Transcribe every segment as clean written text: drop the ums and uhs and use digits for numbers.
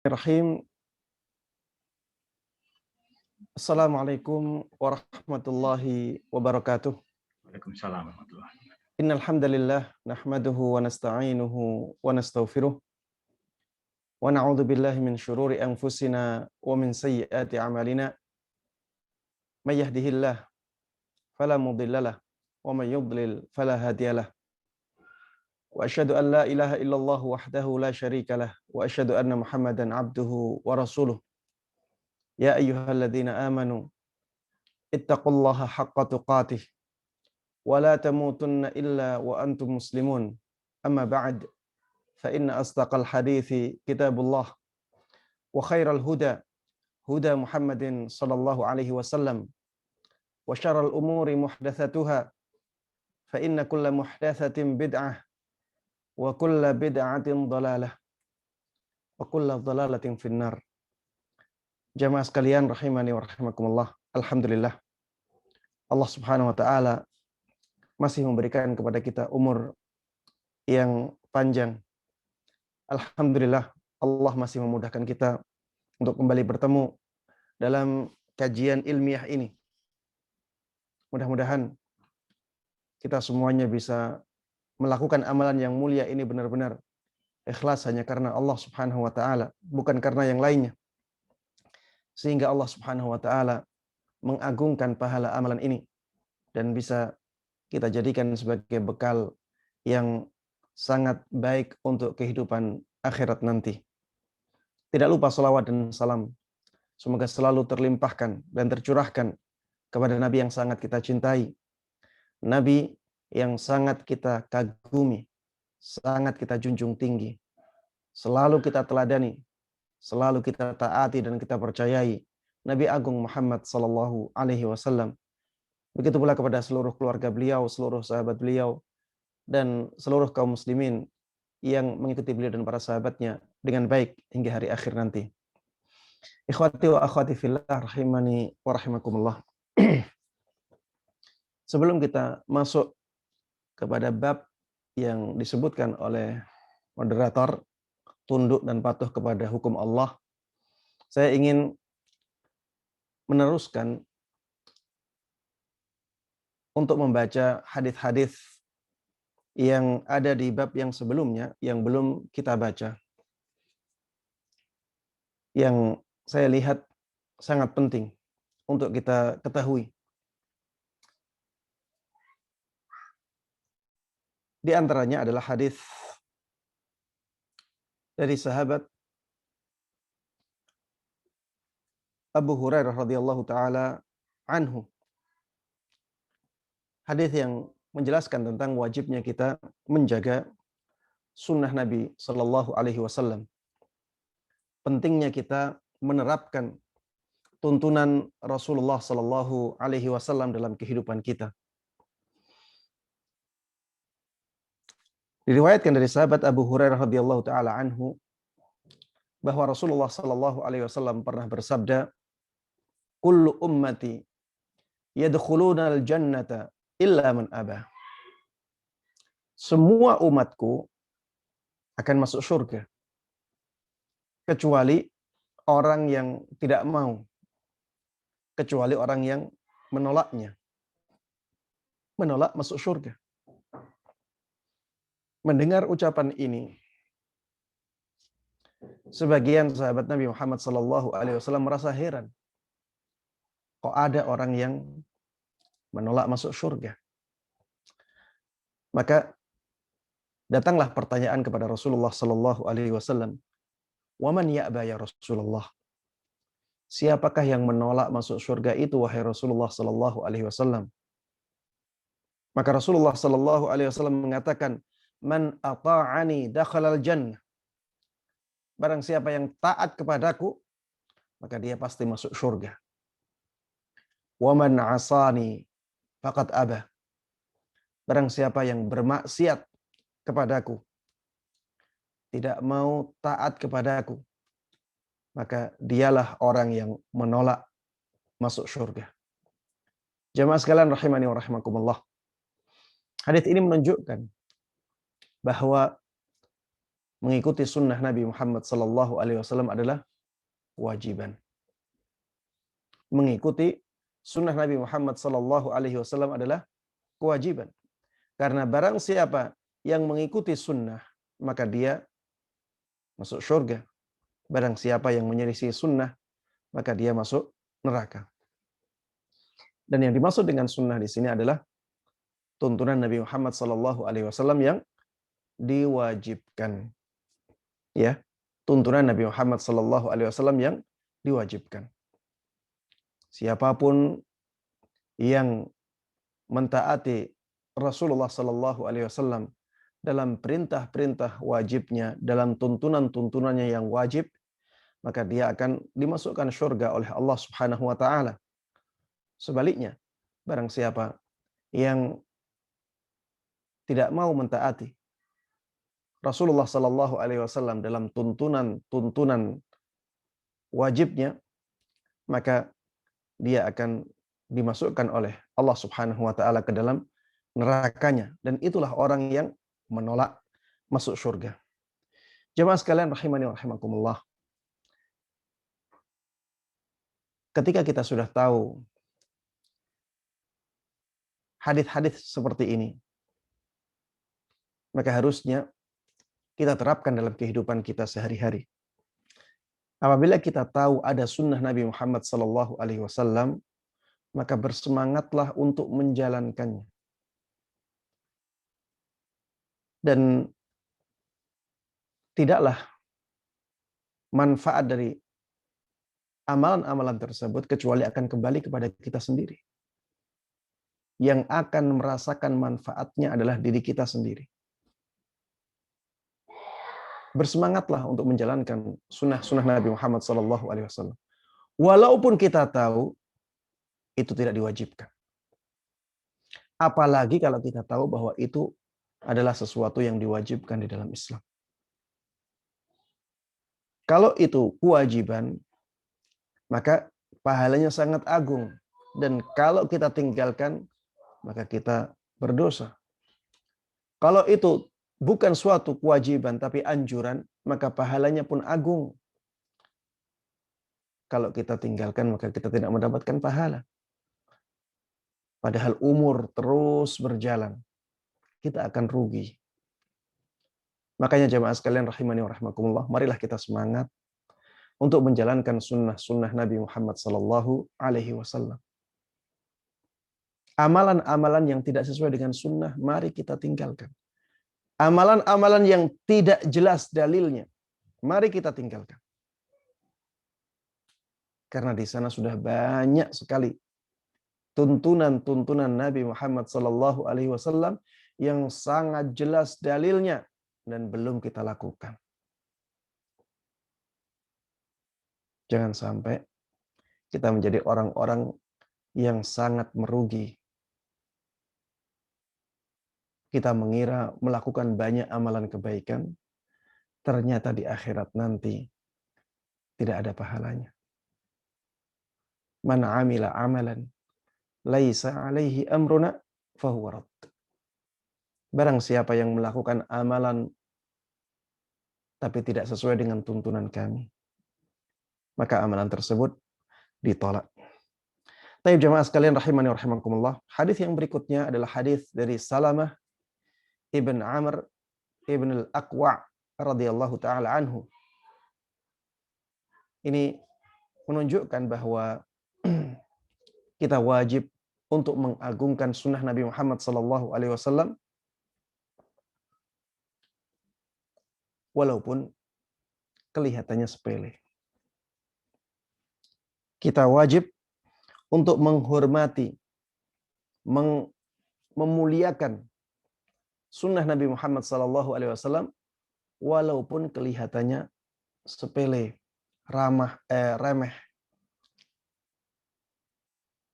Bismillahirrahmanirrahim. Assalamualaikum warahmatullahi wabarakatuh. Waalaikumsalam warahmatullahi wabarakatuh. Innal hamdalillah nahmaduhu wa nasta'inuhu wa nastaghfiruh wa na'udzu billahi min syururi anfusina wa min sayyiati a'malina. May yahdihillah fala mudhillalah wa may yudlil fala hadiyalah. Wa asyhadu an la ilaha illallah wahdahu la syarikalah wa asyhadu anna Muhammadan abduhu wa rasuluh. Ya ayyuhalladzina amanu ittaqullaha haqqa tuqatih wa la tamutunna illa wa antum muslimun. Amma ba'd, fa inna asdaqal hadithi kitabullah wa khairal huda huda Muhammadin sallallahu alaihi wasallam wa syarral umuri muhdatsatuha fa inna kulla muhdatsatin bid'ah wa kulla bid'atin dhalalah wa kulla dhalalatin finnar. Jamaah sekalian rahimani wa rahimakumullah. Alhamdulillah, Allah Subhanahu wa taala masih memberikan kepada kita umur yang panjang. Alhamdulillah, Allah masih memudahkan kita untuk kembali bertemu dalam kajian ilmiah ini. Mudah-mudahan kita semuanya bisa melakukan amalan yang mulia ini benar-benar ikhlas hanya karena Allah Subhanahu wa taala, bukan karena yang lainnya. Sehingga Allah Subhanahu wa taala mengagungkan pahala amalan ini dan bisa kita jadikan sebagai bekal yang sangat baik untuk kehidupan akhirat nanti. Tidak lupa salawat dan salam semoga selalu terlimpahkan dan tercurahkan kepada Nabi yang sangat kita cintai, Nabi yang sangat kita kagumi, sangat kita junjung tinggi, selalu kita teladani, selalu kita taati dan kita percayai, Nabi Agung Muhammad sallallahu alaihi wasallam. Begitu pula kepada seluruh keluarga beliau, seluruh sahabat beliau, dan seluruh kaum muslimin yang mengikuti beliau dan para sahabatnya dengan baik hingga hari akhir nanti. Ikhwati wa akhwati fillah rahimani wa rahimakumullah. Sebelum kita masuk kepada bab yang disebutkan oleh moderator, tunduk dan patuh kepada hukum Allah, saya ingin meneruskan untuk membaca hadis-hadis yang ada di bab yang sebelumnya yang belum kita baca, yang saya lihat sangat penting untuk kita ketahui. Di antaranya adalah hadis dari sahabat Abu Hurairah radhiyallahu taala anhu. Hadis yang menjelaskan tentang wajibnya kita menjaga sunnah Nabi sallallahu alaihi wasallam. Pentingnya kita menerapkan tuntunan Rasulullah sallallahu alaihi wasallam dalam kehidupan kita. Diriwayatkan dari sahabat Abu Hurairah radhiyallahu taala anhu bahwa Rasulullah sallallahu alaihi wasallam pernah bersabda, "Kullu ummati yadkhuluna al-jannata illa man aba." Semua umatku akan masuk surga kecuali orang yang tidak mau, kecuali orang yang menolaknya. Menolak masuk surga. Mendengar ucapan ini, sebagian sahabat Nabi Muhammad sallallahu alaihi wasallam merasa heran. Kok ada orang yang menolak masuk surga? Maka datanglah pertanyaan kepada Rasulullah sallallahu alaihi wasallam, "Wa man ya'ba ya Rasulullah?" Siapakah yang menolak masuk surga itu wahai Rasulullah sallallahu alaihi wasallam? Maka Rasulullah sallallahu alaihi wasallam mengatakan, "Man ata'ani dakhalal jannah." Barang siapa yang taat kepadaku, maka dia pasti masuk surga. "Wa man 'asani faqad aba." Barang siapa yang bermaksiat kepadaku, tidak mau taat kepadaku, maka dialah orang yang menolak masuk surga. Jamaah sekalian rahimani wa rahimakumullah. Hadis ini menunjukkan bahwa mengikuti sunnah Nabi Muhammad sallallahu alaihi wasallam adalah kewajiban. Mengikuti sunnah Nabi Muhammad sallallahu alaihi wasallam adalah kewajiban. Karena barang siapa yang mengikuti sunnah, maka dia masuk surga. Barang siapa yang menyelisih sunnah, maka dia masuk neraka. Dan yang dimaksud dengan sunnah di sini adalah tuntunan Nabi Muhammad sallallahu alaihi wasallam yang diwajibkan. Ya, tuntunan Nabi Muhammad sallallahu alaihi wasallam yang diwajibkan. Siapapun yang mentaati Rasulullah sallallahu alaihi wasallam dalam perintah-perintah wajibnya, dalam tuntunan-tuntunannya yang wajib, maka dia akan dimasukkan surga oleh Allah Subhanahu wa taala. Sebaliknya, barang siapa yang tidak mau mentaati Rasulullah sallallahu alaihi wasallam dalam tuntunan wajibnya, maka dia akan dimasukkan oleh Allah Subhanahu wa taala ke dalam nerakanya, dan itulah orang yang menolak masuk surga. Jemaah sekalian rahimani wa rahimakumullah. Ketika kita sudah tahu hadis-hadis seperti ini, maka harusnya kita terapkan dalam kehidupan kita sehari-hari. Apabila kita tahu ada sunnah Nabi Muhammad sallallahu alaihi wasallam, maka bersemangatlah untuk menjalankannya. Dan tidaklah manfaat dari amalan-amalan tersebut kecuali akan kembali kepada kita sendiri. Yang akan merasakan manfaatnya adalah diri kita sendiri. Bersemangatlah untuk menjalankan sunnah Nabi Muhammad SAW. Walaupun kita tahu itu tidak diwajibkan. Apalagi kalau kita tahu bahwa itu adalah sesuatu yang diwajibkan di dalam Islam. Kalau itu kewajiban, maka pahalanya sangat agung. Dan kalau kita tinggalkan, maka kita berdosa. Kalau itu bukan suatu kewajiban tapi anjuran, maka pahalanya pun agung. Kalau kita tinggalkan, maka kita tidak mendapatkan pahala. Padahal umur terus berjalan, kita akan rugi. Makanya jemaah sekalian rahimani wa rahmakumullah, marilah kita semangat untuk menjalankan sunnah Nabi Muhammad sallallahu alaihi wasallam. Amalan-amalan yang tidak sesuai dengan sunnah, mari kita tinggalkan. Amalan-amalan yang tidak jelas dalilnya, mari kita tinggalkan. Karena di sana sudah banyak sekali tuntunan Nabi Muhammad sallallahu alaihi wasallam yang sangat jelas dalilnya dan belum kita lakukan. Jangan sampai kita menjadi orang-orang yang sangat merugi. Kita mengira melakukan banyak amalan kebaikan, ternyata di akhirat nanti tidak ada pahalanya. Man amila amalan laisa alaihi amruna fahuwa rad. Barang siapa yang melakukan amalan tapi tidak sesuai dengan tuntunan kami, maka amalan tersebut ditolak. Taib jemaah sekalian rahimani wa rahimakumullah. Hadis yang berikutnya adalah hadis dari Salamah ibn Amr ibn al-Aqwa' radhiyallahu taala anhu. Ini menunjukkan bahwa kita wajib untuk mengagungkan sunnah Nabi Muhammad sallallahu alaihi wasallam walaupun kelihatannya sepele. Kita wajib untuk menghormati, memuliakan sunnah Nabi Muhammad sallallahu alaihi wasallam walaupun kelihatannya sepele, remeh.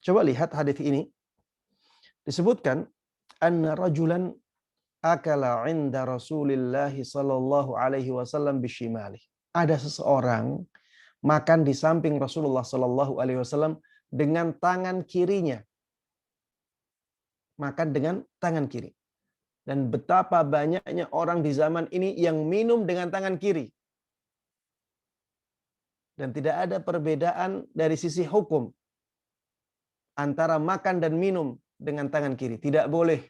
Coba lihat hadis ini. Disebutkan anna rajulan akala 'inda Rasulillah sallallahu alaihi wasallam bishimali. Ada seseorang makan di samping Rasulullah sallallahu alaihi wasallam dengan tangan kirinya. Makan dengan tangan kiri. Dan betapa banyaknya orang di zaman ini yang minum dengan tangan kiri. Dan tidak ada perbedaan dari sisi hukum antara makan dan minum dengan tangan kiri. Tidak boleh.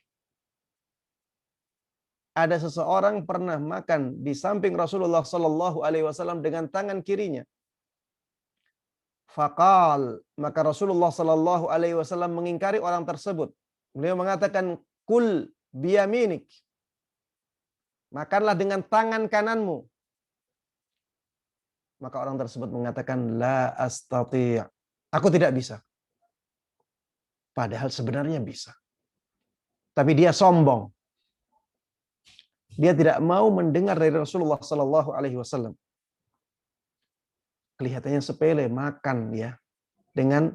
Ada seseorang pernah makan di samping Rasulullah Sallallahu Alaihi Wasallam dengan tangan kirinya. Faqal, maka Rasulullah Sallallahu Alaihi Wasallam mengingkari orang tersebut. Beliau mengatakan, kul biyaminik, makanlah dengan tangan kananmu. Maka orang tersebut mengatakan, la astati', aku tidak bisa. Padahal sebenarnya bisa. Tapi dia sombong. Dia tidak mau mendengar dari Rasulullah Sallallahu Alaihi Wasallam. Kelihatannya sepele, makan ya dengan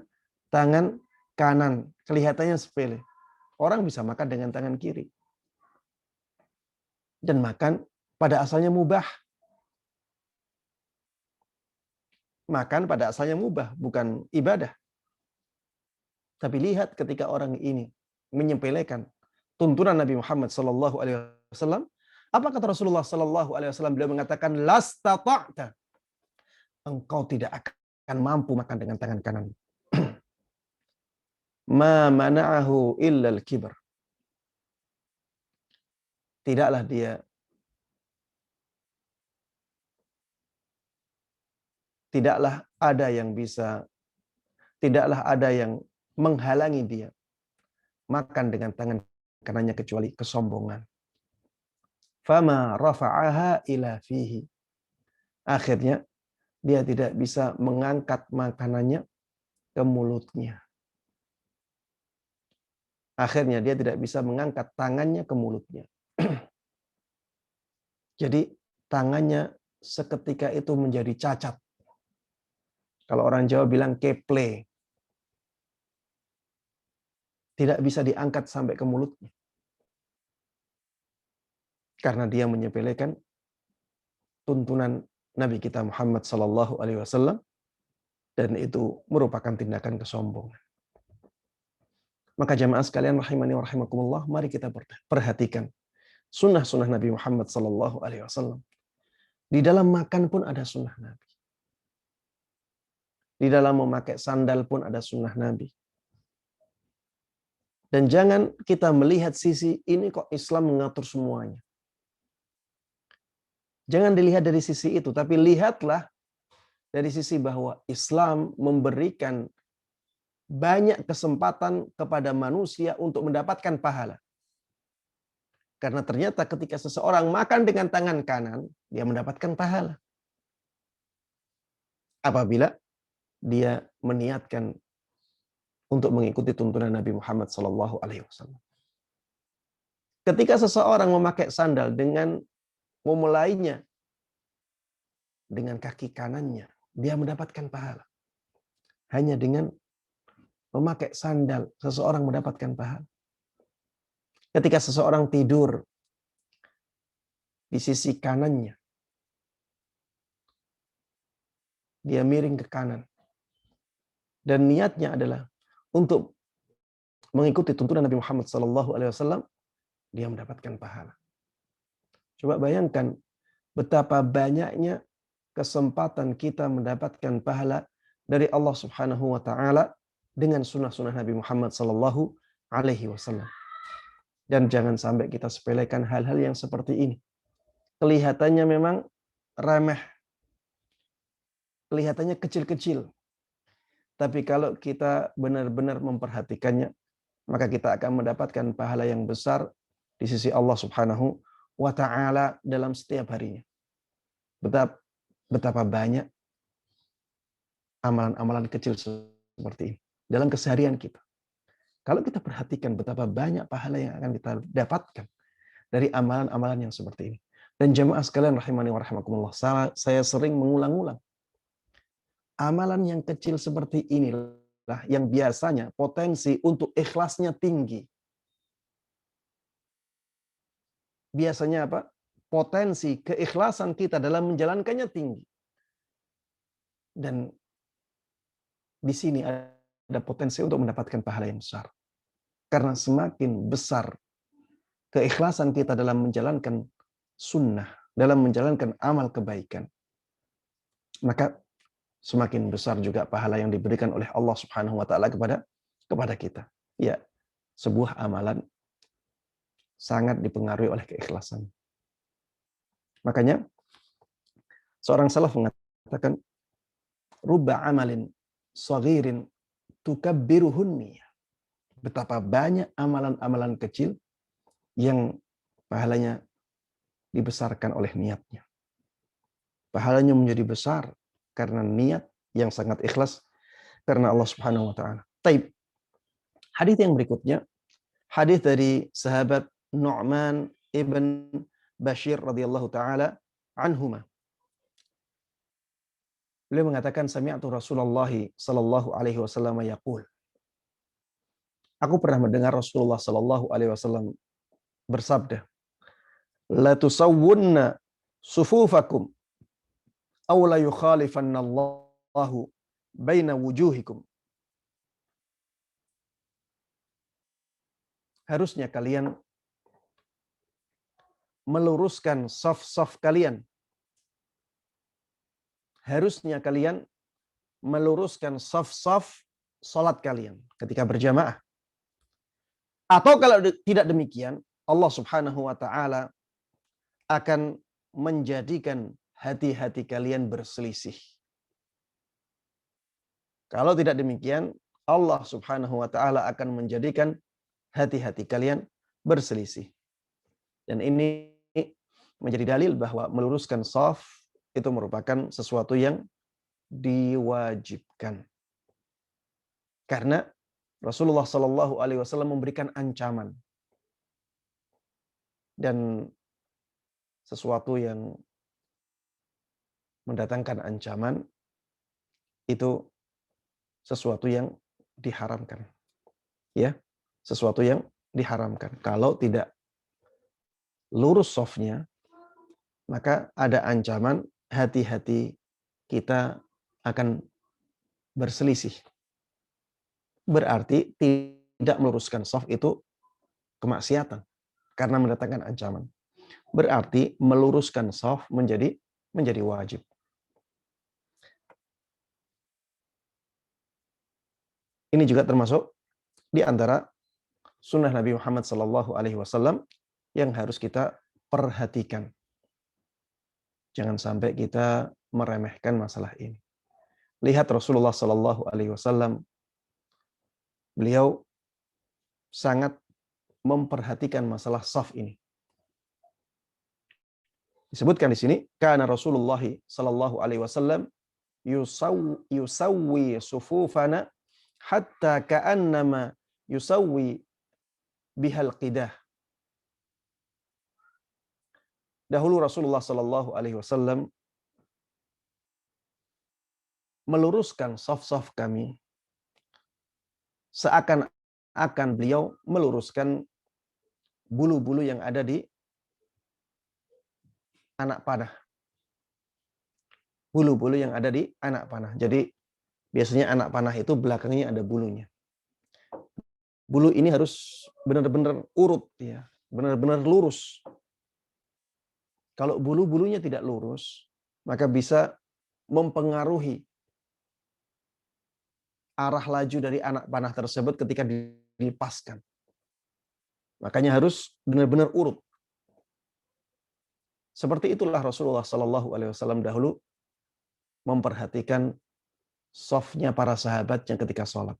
tangan kanan. Kelihatannya sepele. Orang bisa makan dengan tangan kiri. Dan makan pada asalnya mubah. Makan pada asalnya mubah, bukan ibadah. Tapi lihat ketika orang ini menyepelekan tuntunan Nabi Muhammad Sallallahu Alaihi Wasallam, apa kata Rasulullah Sallallahu Alaihi Wasallam? Beliau mengatakan, lastata'ta, engkau tidak akan mampu makan dengan tangan kanan. Ma mana'ahu illa al-kibr. Tidaklah ada yang menghalangi dia makan dengan tangan kanannya kecuali kesombongan. Fama rafa'aha ila fihi. Akhirnya dia tidak bisa mengangkat makanannya ke mulutnya. Akhirnya dia tidak bisa mengangkat tangannya ke mulutnya. Jadi tangannya seketika itu menjadi cacat. Kalau orang Jawa bilang keple. Tidak bisa diangkat sampai ke mulutnya. Karena dia menyepelekan tuntunan Nabi kita Muhammad Sallallahu Alaihi Wasallam, dan itu merupakan tindakan kesombongan. Maka jamaah sekalian rahimani wa rahimakumullah, mari kita perhatikan sunnah-sunnah Nabi Muhammad Sallallahu Alaihi Wasallam. Di dalam makan pun ada sunnah Nabi. Di dalam memakai sandal pun ada sunnah Nabi. Dan jangan kita melihat sisi ini kok Islam mengatur semuanya. Jangan dilihat dari sisi itu, tapi lihatlah dari sisi bahwa Islam memberikan banyak kesempatan kepada manusia untuk mendapatkan pahala. Karena ternyata ketika seseorang makan dengan tangan kanan, dia mendapatkan pahala. Apabila dia meniatkan untuk mengikuti tuntunan Nabi Muhammad Sallallahu Alaihi Wasallam. Ketika seseorang memakai sandal dengan memulainya dengan kaki kanannya, dia mendapatkan pahala. Hanya dengan memakai sandal, seseorang mendapatkan pahala. Ketika seseorang tidur di sisi kanannya, dia miring ke kanan. Dan niatnya adalah untuk mengikuti tuntunan Nabi Muhammad SAW, dia mendapatkan pahala. Coba bayangkan betapa banyaknya kesempatan kita mendapatkan pahala dari Allah Subhanahu wa taala dengan sunnah-sunnah Nabi Muhammad SAW. Dan jangan sampai kita sepelekan hal-hal yang seperti ini. Kelihatannya memang remeh. Kelihatannya kecil-kecil. Tapi kalau kita benar-benar memperhatikannya, maka kita akan mendapatkan pahala yang besar di sisi Allah Subhanahu wa taala dalam setiap harinya. Betapa banyak amalan-amalan kecil seperti ini dalam keseharian kita. Kalau kita perhatikan betapa banyak pahala yang akan kita dapatkan dari amalan-amalan yang seperti ini. Dan jemaah sekalian rahimani wa rahimakumullah, saya sering mengulang-ulang. Amalan yang kecil seperti inilah yang biasanya potensi untuk ikhlasnya tinggi. Biasanya apa? Potensi keikhlasan kita dalam menjalankannya tinggi. Dan di sini ada potensi untuk mendapatkan pahala yang besar. Karena semakin besar keikhlasan kita dalam menjalankan sunnah, dalam menjalankan amal kebaikan, maka semakin besar juga pahala yang diberikan oleh Allah Subhanahu wa taala kepada kita. Ya, sebuah amalan sangat dipengaruhi oleh keikhlasan. Makanya seorang salaf mengatakan, rubba amalin saghirin tukabbiruhun niyah. Betapa banyak amalan-amalan kecil yang pahalanya dibesarkan oleh niatnya. Pahalanya menjadi besar karena niat yang sangat ikhlas karena Allah Subhanahu wa taala. Taib. Hadis yang berikutnya, hadis dari sahabat Nu'man ibn Bashir radhiyallahu taala anhuma. Beliau mengatakan, sami'tu Rasulullah sallallahu alaihi wasallam yaqul. Aku pernah mendengar Rasulullah sallallahu alaihi wasallam bersabda, la tusawwunna sufufakum aw la yukhalifanna Allahu baina wujuhikum. Harusnya kalian meluruskan saf-saf kalian. Harusnya kalian meluruskan saf-saf salat kalian ketika berjamaah. Atau kalau tidak demikian, Allah Subhanahu wa taala akan menjadikan hati-hati kalian berselisih. Kalau tidak demikian, Allah Subhanahu wa taala akan menjadikan hati-hati kalian berselisih. Dan ini menjadi dalil bahwa meluruskan shaf itu merupakan sesuatu yang diwajibkan. Karena Rasulullah Shallallahu Alaihi Wasallam memberikan ancaman dan sesuatu yang mendatangkan ancaman itu sesuatu yang diharamkan, ya, sesuatu yang diharamkan. Kalau tidak lurus shafnya, maka ada ancaman hati-hati kita akan berselisih. Berarti tidak meluruskan shaf itu kemaksiatan karena mendatangkan ancaman. Berarti meluruskan shaf menjadi wajib. Ini juga termasuk di antara sunnah Nabi Muhammad SAW yang harus kita perhatikan. Jangan sampai kita meremehkan masalah ini. Lihat Rasulullah SAW, beliau sangat memperhatikan masalah shaf ini. Disebutkan di sini, kana Rasulullah SAW yusawwi sufufana hatta ka'annama yusawwi bihal qidah. Dahulu Rasulullah Shallallahu Alaihi Wasallam meluruskan shaf-shaf kami seakan-akan beliau meluruskan bulu-bulu yang ada di anak panah. Bulu-bulu yang ada di anak panah. Jadi biasanya anak panah itu belakangnya ada bulunya. Bulu ini harus benar-benar urut, ya, benar-benar lurus. Kalau bulu-bulunya tidak lurus, maka bisa mempengaruhi arah laju dari anak panah tersebut ketika dilepaskan. Makanya harus benar-benar urut. Seperti itulah Rasulullah Sallallahu Alaihi Wasallam dahulu memperhatikan shafnya para sahabatnya ketika sholat.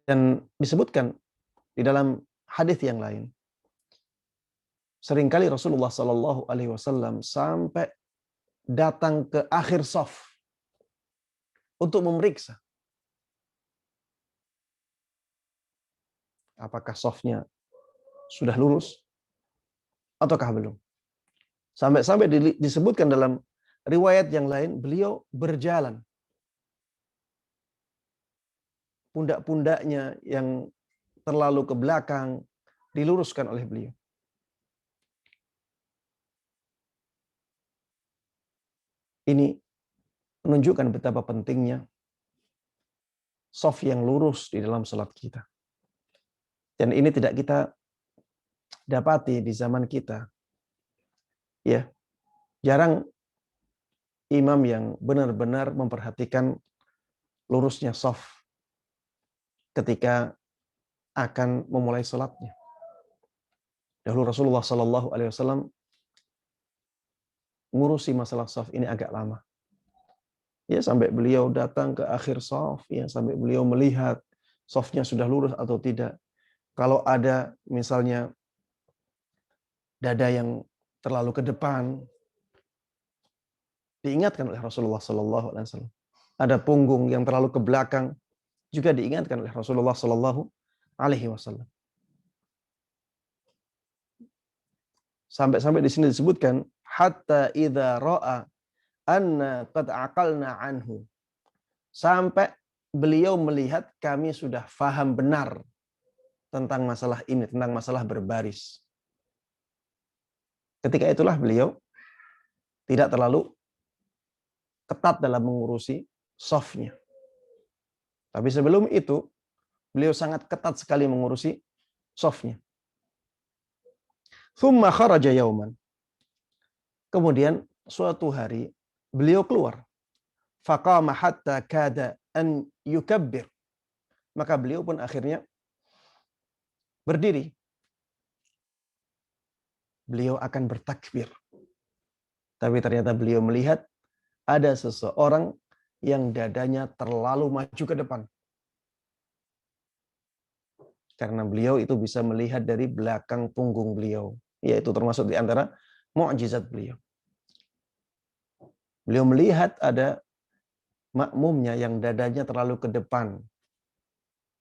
Dan disebutkan di dalam hadis yang lain, seringkali Rasulullah Sallallahu Alaihi Wasallam sampai datang ke akhir shaf untuk memeriksa apakah shafnya sudah lurus ataukah belum. Sampai-sampai disebutkan dalam riwayat yang lain, beliau berjalan. Pundak-pundaknya yang terlalu ke belakang diluruskan oleh beliau. Ini menunjukkan betapa pentingnya shaf yang lurus di dalam salat kita. Dan ini tidak kita dapati di zaman kita. Ya, jarang imam yang benar-benar memperhatikan lurusnya shaf ketika akan memulai sholatnya. Dahulu Rasulullah Shallallahu Alaihi Wasallam ngurusi masalah shaf ini agak lama. Ya, sampai beliau datang ke akhir shaf, ya, sampai beliau melihat shafnya sudah lurus atau tidak. Kalau ada misalnya dada yang terlalu ke depan, diingatkan oleh Rasulullah Shallallahu Alaihi Wasallam. Ada punggung yang terlalu ke belakang, juga diingatkan oleh Rasulullah Shallallahu Alaihi Wasallam. Sampai-sampai di sini disebutkan hatta idza ra'a anna qad aqalna anhu. Sampai beliau melihat kami sudah faham benar tentang masalah ini, tentang masalah berbaris. Ketika itulah beliau tidak terlalu ketat dalam mengurusi shafnya. Tapi sebelum itu beliau sangat ketat sekali mengurusi shafnya. Tsumma kharaja yauman. Kemudian suatu hari beliau keluar. Faqama hatta kada an yukabbir. Maka beliau pun akhirnya berdiri. Beliau akan bertakbir. Tapi ternyata beliau melihat ada seseorang yang dadanya terlalu maju ke depan. Karena beliau itu bisa melihat dari belakang punggung beliau. Yaitu termasuk di antara mukjizat beliau. Beliau melihat ada makmumnya yang dadanya terlalu ke depan.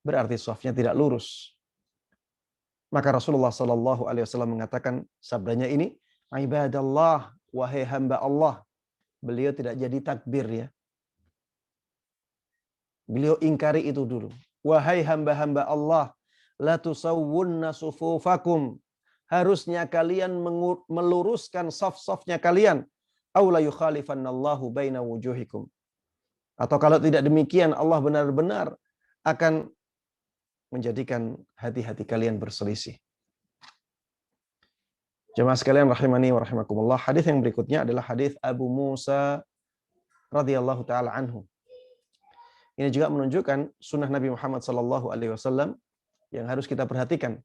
Berarti shafnya tidak lurus. Maka Rasulullah Shallallahu Alaihi Wasallam mengatakan sabdanya ini, ibadallah, wahai hamba Allah. Beliau tidak jadi takbir ya. Beliau ingkari itu dulu. Wahai hamba-hamba Allah, la tusawwunna sufufakum. Harusnya kalian meluruskan saf-safnya kalian. Aw la yukhalifannallahu baina wujuhikum. Atau kalau tidak demikian, Allah benar-benar akan menjadikan hati-hati kalian berselisih. Jemaah sekalian rahimani wa rahimakumullah. Hadis yang berikutnya adalah hadis Abu Musa radhiyallahu taala anhu. Ini juga menunjukkan sunnah Nabi Muhammad sallallahu alaihi wasallam yang harus kita perhatikan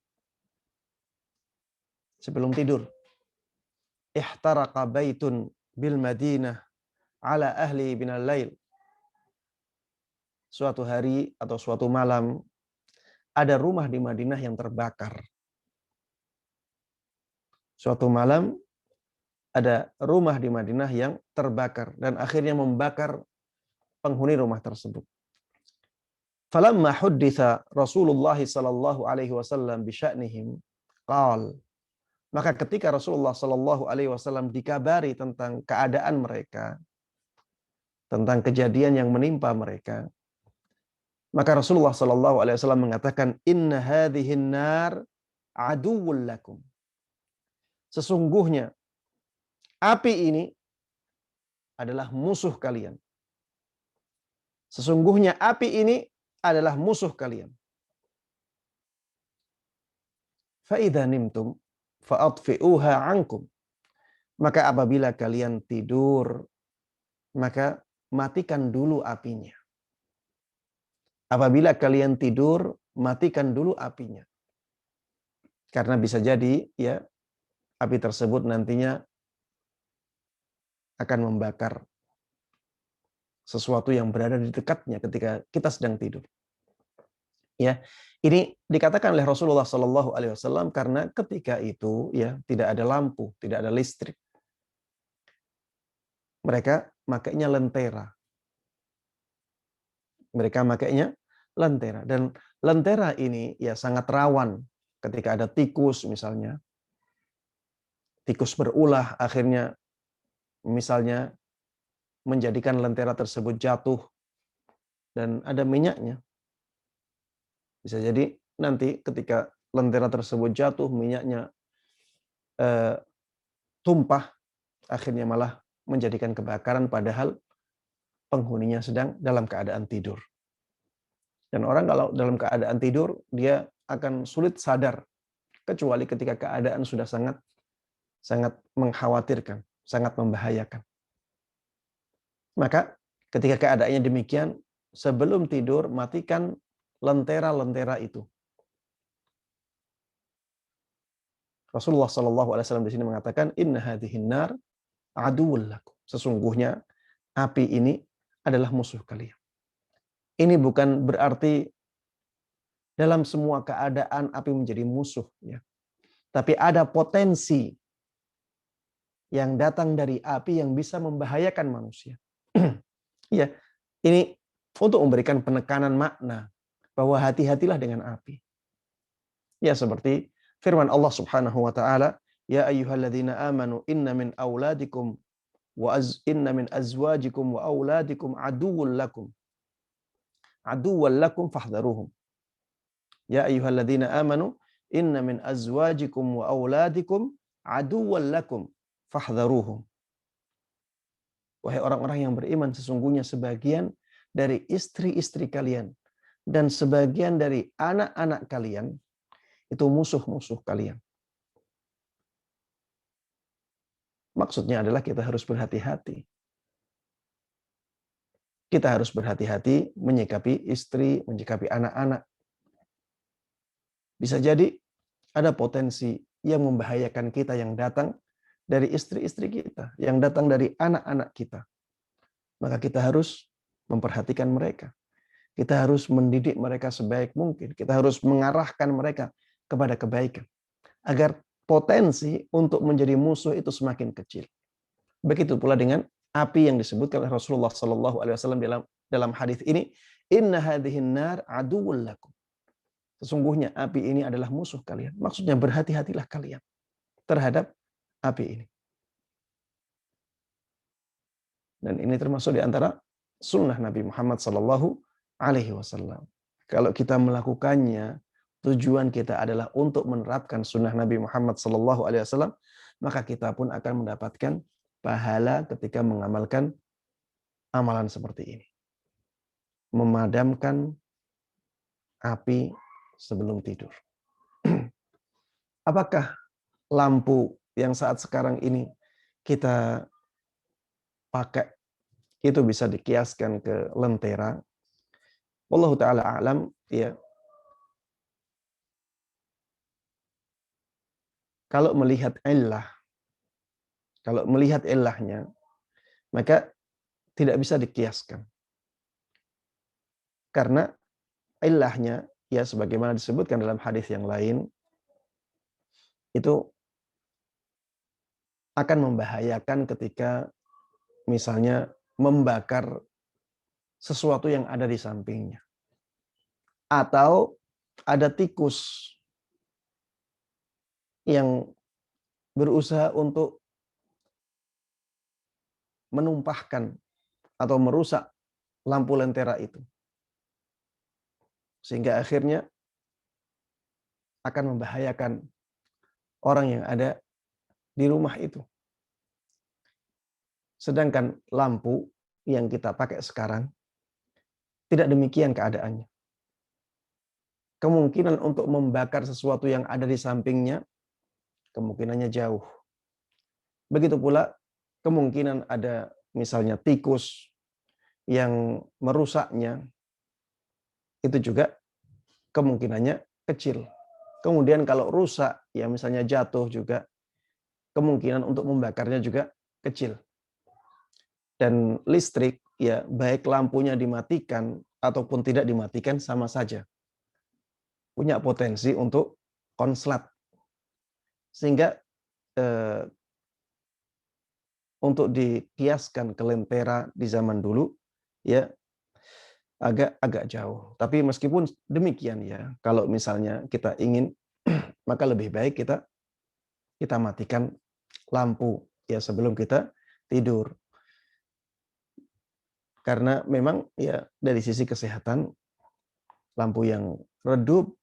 sebelum tidur. Ihtaraqa baitun bil Madinah ala ahli binal lail. Suatu hari atau suatu malam ada rumah di Madinah yang terbakar. Suatu malam ada rumah di Madinah yang terbakar dan akhirnya membakar penghuni rumah tersebut. Falamma hudditha Rasulullah sallallahu alaihi wasallam bi sya'nihim qal. Maka ketika Rasulullah sallallahu alaihi wasallam dikabari tentang keadaan mereka, tentang kejadian yang menimpa mereka, maka Rasulullah sallallahu alaihi wasallam mengatakan inna hadhihin nar aduwwul lakum. Sesungguhnya api ini adalah musuh kalian. Sesungguhnya api ini adalah musuh kalian. Fa idza nimtum fa'atfi'uha 'ankum. Maka apabila kalian tidur, maka matikan dulu apinya. Apabila kalian tidur, matikan dulu apinya. Karena bisa jadi ya api tersebut nantinya akan membakar sesuatu yang berada di dekatnya ketika kita sedang tidur. Ya, ini dikatakan oleh Rasulullah Shallallahu Alaihi Wasallam karena ketika itu ya tidak ada lampu, tidak ada listrik. Mereka makainya lentera. Mereka makainya lentera dan lentera ini ya sangat rawan ketika ada tikus misalnya. Tikus berulah akhirnya misalnya menjadikan lentera tersebut jatuh dan ada minyaknya. Bisa jadi nanti ketika lentera tersebut jatuh, minyaknya tumpah, akhirnya malah menjadikan kebakaran padahal penghuninya sedang dalam keadaan tidur. Dan orang kalau dalam keadaan tidur, dia akan sulit sadar kecuali ketika keadaan sudah sangat mengkhawatirkan, sangat membahayakan. Maka ketika keadaannya demikian, sebelum tidur matikan lentera-lentera itu. Rasulullah SAW di sini mengatakan, Inna hadhihin nar aduwwul lakum. Sesungguhnya api ini adalah musuh kalian. Ini bukan berarti dalam semua keadaan api menjadi musuh, ya. Tapi ada potensi yang datang dari api yang bisa membahayakan manusia. Ya, ini untuk memberikan penekanan makna bahwa hati-hatilah dengan api. Ya, seperti firman Allah Subhanahu wa taala, ya ayyuhalladzina amanu inna min auladikum inna min azwajikum wa auladikum aduwwal lakum fahdharuhum. Ya ayyuhalladzina amanu inna min azwajikum wa auladikum aduwwal lakum fahdharuhum. Wahai orang-orang yang beriman, sesungguhnya sebagian dari istri-istri kalian dan sebagian dari anak-anak kalian itu musuh-musuh kalian. Maksudnya adalah kita harus berhati-hati. Kita harus berhati-hati menyikapi istri, menyikapi anak-anak. Bisa jadi ada potensi yang membahayakan kita yang datang dari istri-istri kita, yang datang dari anak-anak kita. Maka kita harus memperhatikan mereka. Kita harus mendidik mereka sebaik mungkin. Kita harus mengarahkan mereka kepada kebaikan. Agar potensi untuk menjadi musuh itu semakin kecil. Begitu pula dengan api yang disebutkan oleh Rasulullah SAW dalam hadis ini, Inna hadhihin nar aduwwul lakum. Sesungguhnya api ini adalah musuh kalian. Maksudnya berhati-hatilah kalian terhadap api ini. Dan ini termasuk di antara sunnah Nabi Muhammad SAW. Kalau kita melakukannya, tujuan kita adalah untuk menerapkan sunnah Nabi Muhammad SAW, maka kita pun akan mendapatkan pahala ketika mengamalkan amalan seperti ini. Memadamkan api sebelum tidur. Apakah lampu yang saat sekarang ini kita pakai itu bisa dikiaskan ke lentera? Wallahu ta'ala a'lam, ya. Kalau melihat illahnya, maka tidak bisa dikiaskan. Karena illahnya, ya sebagaimana disebutkan dalam hadis yang lain, itu akan membahayakan ketika misalnya membakar sesuatu yang ada di sampingnya. Atau ada tikus yang berusaha untuk menumpahkan atau merusak lampu lentera itu. Sehingga akhirnya akan membahayakan orang yang ada di rumah itu. Sedangkan lampu yang kita pakai sekarang tidak demikian keadaannya. Kemungkinan untuk membakar sesuatu yang ada di sampingnya kemungkinannya jauh. Begitu pula kemungkinan ada misalnya tikus yang merusaknya, itu juga kemungkinannya kecil. Kemudian kalau rusak, ya misalnya jatuh juga, kemungkinan untuk membakarnya juga kecil. Dan listrik, ya baik lampunya dimatikan ataupun tidak dimatikan sama saja. Punya potensi untuk konslet. Sehingga untuk dikiaskan ke lentera di zaman dulu, ya agak jauh. Tapi meskipun demikian, ya kalau misalnya kita ingin, maka lebih baik kita matikan lampu ya sebelum kita tidur. Karena memang ya dari sisi kesehatan, lampu yang redup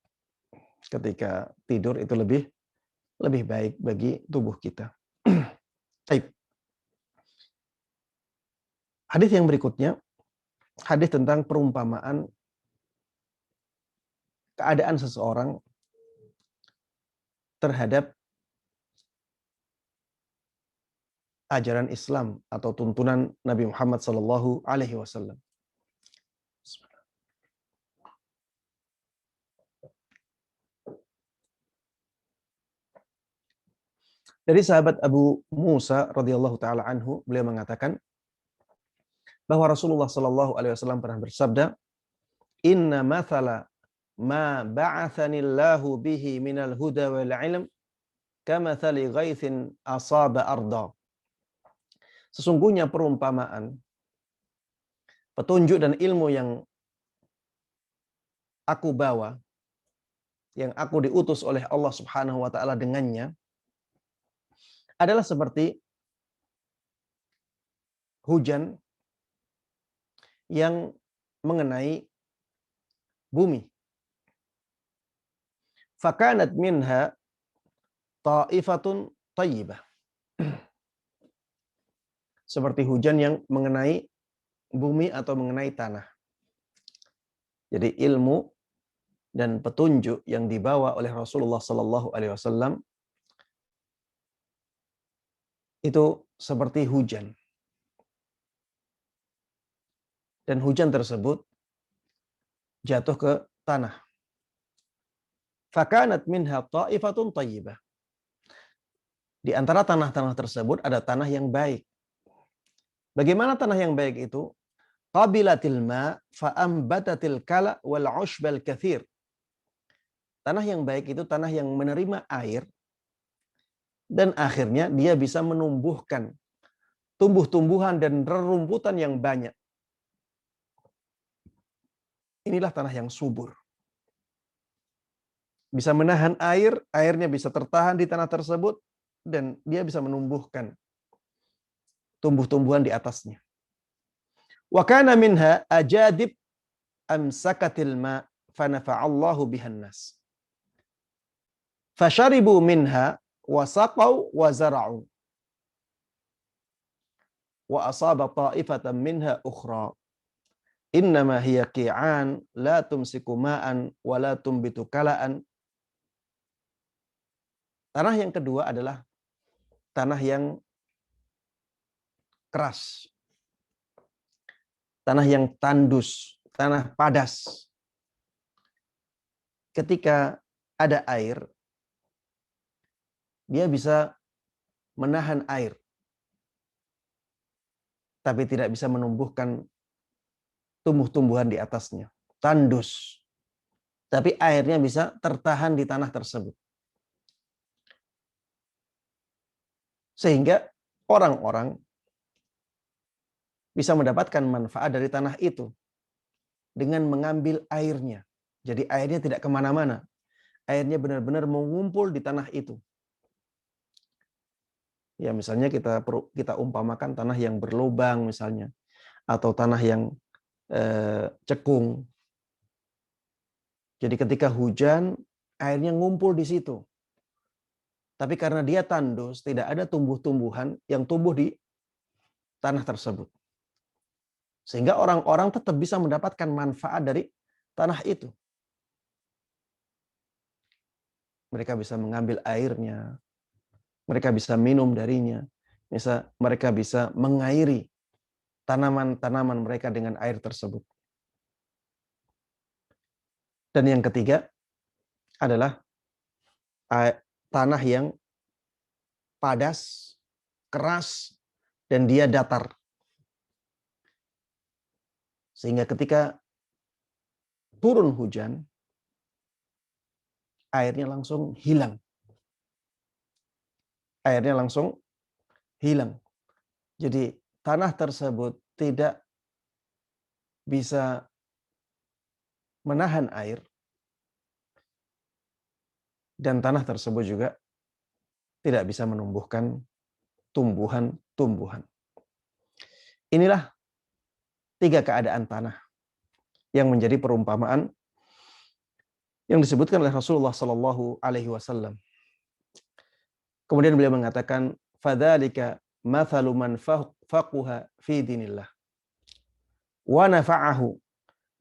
ketika tidur itu lebih baik bagi tubuh kita. Baik. Hadis yang berikutnya, hadis tentang perumpamaan keadaan seseorang terhadap ajaran Islam atau tuntunan Nabi Muhammad sallallahu alaihi wasallam. Dari sahabat Abu Musa radhiyallahu taala anhu, beliau mengatakan bahwa Rasulullah sallallahu alaihi wasallam pernah bersabda, "Inna mathala ma ba'athani Allahu bihi minal huda wal ilm kamathali ghaithin asaba arda." Sesungguhnya perumpamaan petunjuk dan ilmu yang aku bawa, yang aku diutus oleh Allah Subhanahu wa taala dengannya, adalah seperti hujan yang mengenai bumi. Fakanat minha ta'ifatun tayyibah. Seperti hujan yang mengenai bumi atau mengenai tanah. Jadi ilmu dan petunjuk yang dibawa oleh Rasulullah sallallahu alaihi wasallam itu seperti hujan. Dan hujan tersebut jatuh ke tanah. Fakanat minha ta'ifatun tayyibah. Di antara tanah-tanah tersebut ada tanah yang baik. Bagaimana tanah yang baik itu? Qabilatil ma fa'ambatatil kala wal ushbal kathir. Tanah yang baik itu tanah yang menerima air dan akhirnya dia bisa menumbuhkan tumbuh-tumbuhan dan rerumputan yang banyak. Inilah tanah yang subur. Bisa menahan air, airnya bisa tertahan di tanah tersebut, dan dia bisa menumbuhkan tumbuh-tumbuhan di atasnya. Wa kana minha ajadib amsakatil ma fanafa'allahu bihan nas. Fasharibu minha wa saqaw wa zara'u. Wa asaba ta'ifatan minha ukhra. Innama hiya qi'an la tumsiku ma'an wa la tumbitu kala'an. Tanah yang kedua adalah tanah yang keras. Tanah yang tandus, tanah padas. Ketika ada air, dia bisa menahan air, tapi tidak bisa menumbuhkan tumbuh-tumbuhan di atasnya. Tandus. Tapi airnya bisa tertahan di tanah tersebut. Sehingga orang-orang bisa mendapatkan manfaat dari tanah itu dengan mengambil airnya. Jadi airnya tidak kemana-mana. Airnya benar-benar mengumpul di tanah itu. Ya misalnya kita umpamakan tanah yang berlubang misalnya, atau tanah yang cekung. Jadi ketika hujan, airnya ngumpul di situ. Tapi karena dia tandus, tidak ada tumbuh-tumbuhan yang tumbuh di tanah tersebut. Sehingga orang-orang tetap bisa mendapatkan manfaat dari tanah itu. Mereka bisa mengambil airnya, mereka bisa minum darinya, mereka bisa mengairi tanaman-tanaman mereka dengan air tersebut. Dan yang ketiga adalah tanah yang padas, keras, dan dia datar. Sehingga ketika turun hujan, airnya langsung hilang. Airnya langsung hilang. Jadi tanah tersebut tidak bisa menahan air. Dan tanah tersebut juga tidak bisa menumbuhkan tumbuhan-tumbuhan. Inilah 3 keadaan tanah yang menjadi perumpamaan yang disebutkan oleh Rasulullah sallallahu alaihi wasallam. Kemudian beliau mengatakan, "Fadzalika mathalu man faquha fi dinillah wa nafa'ahu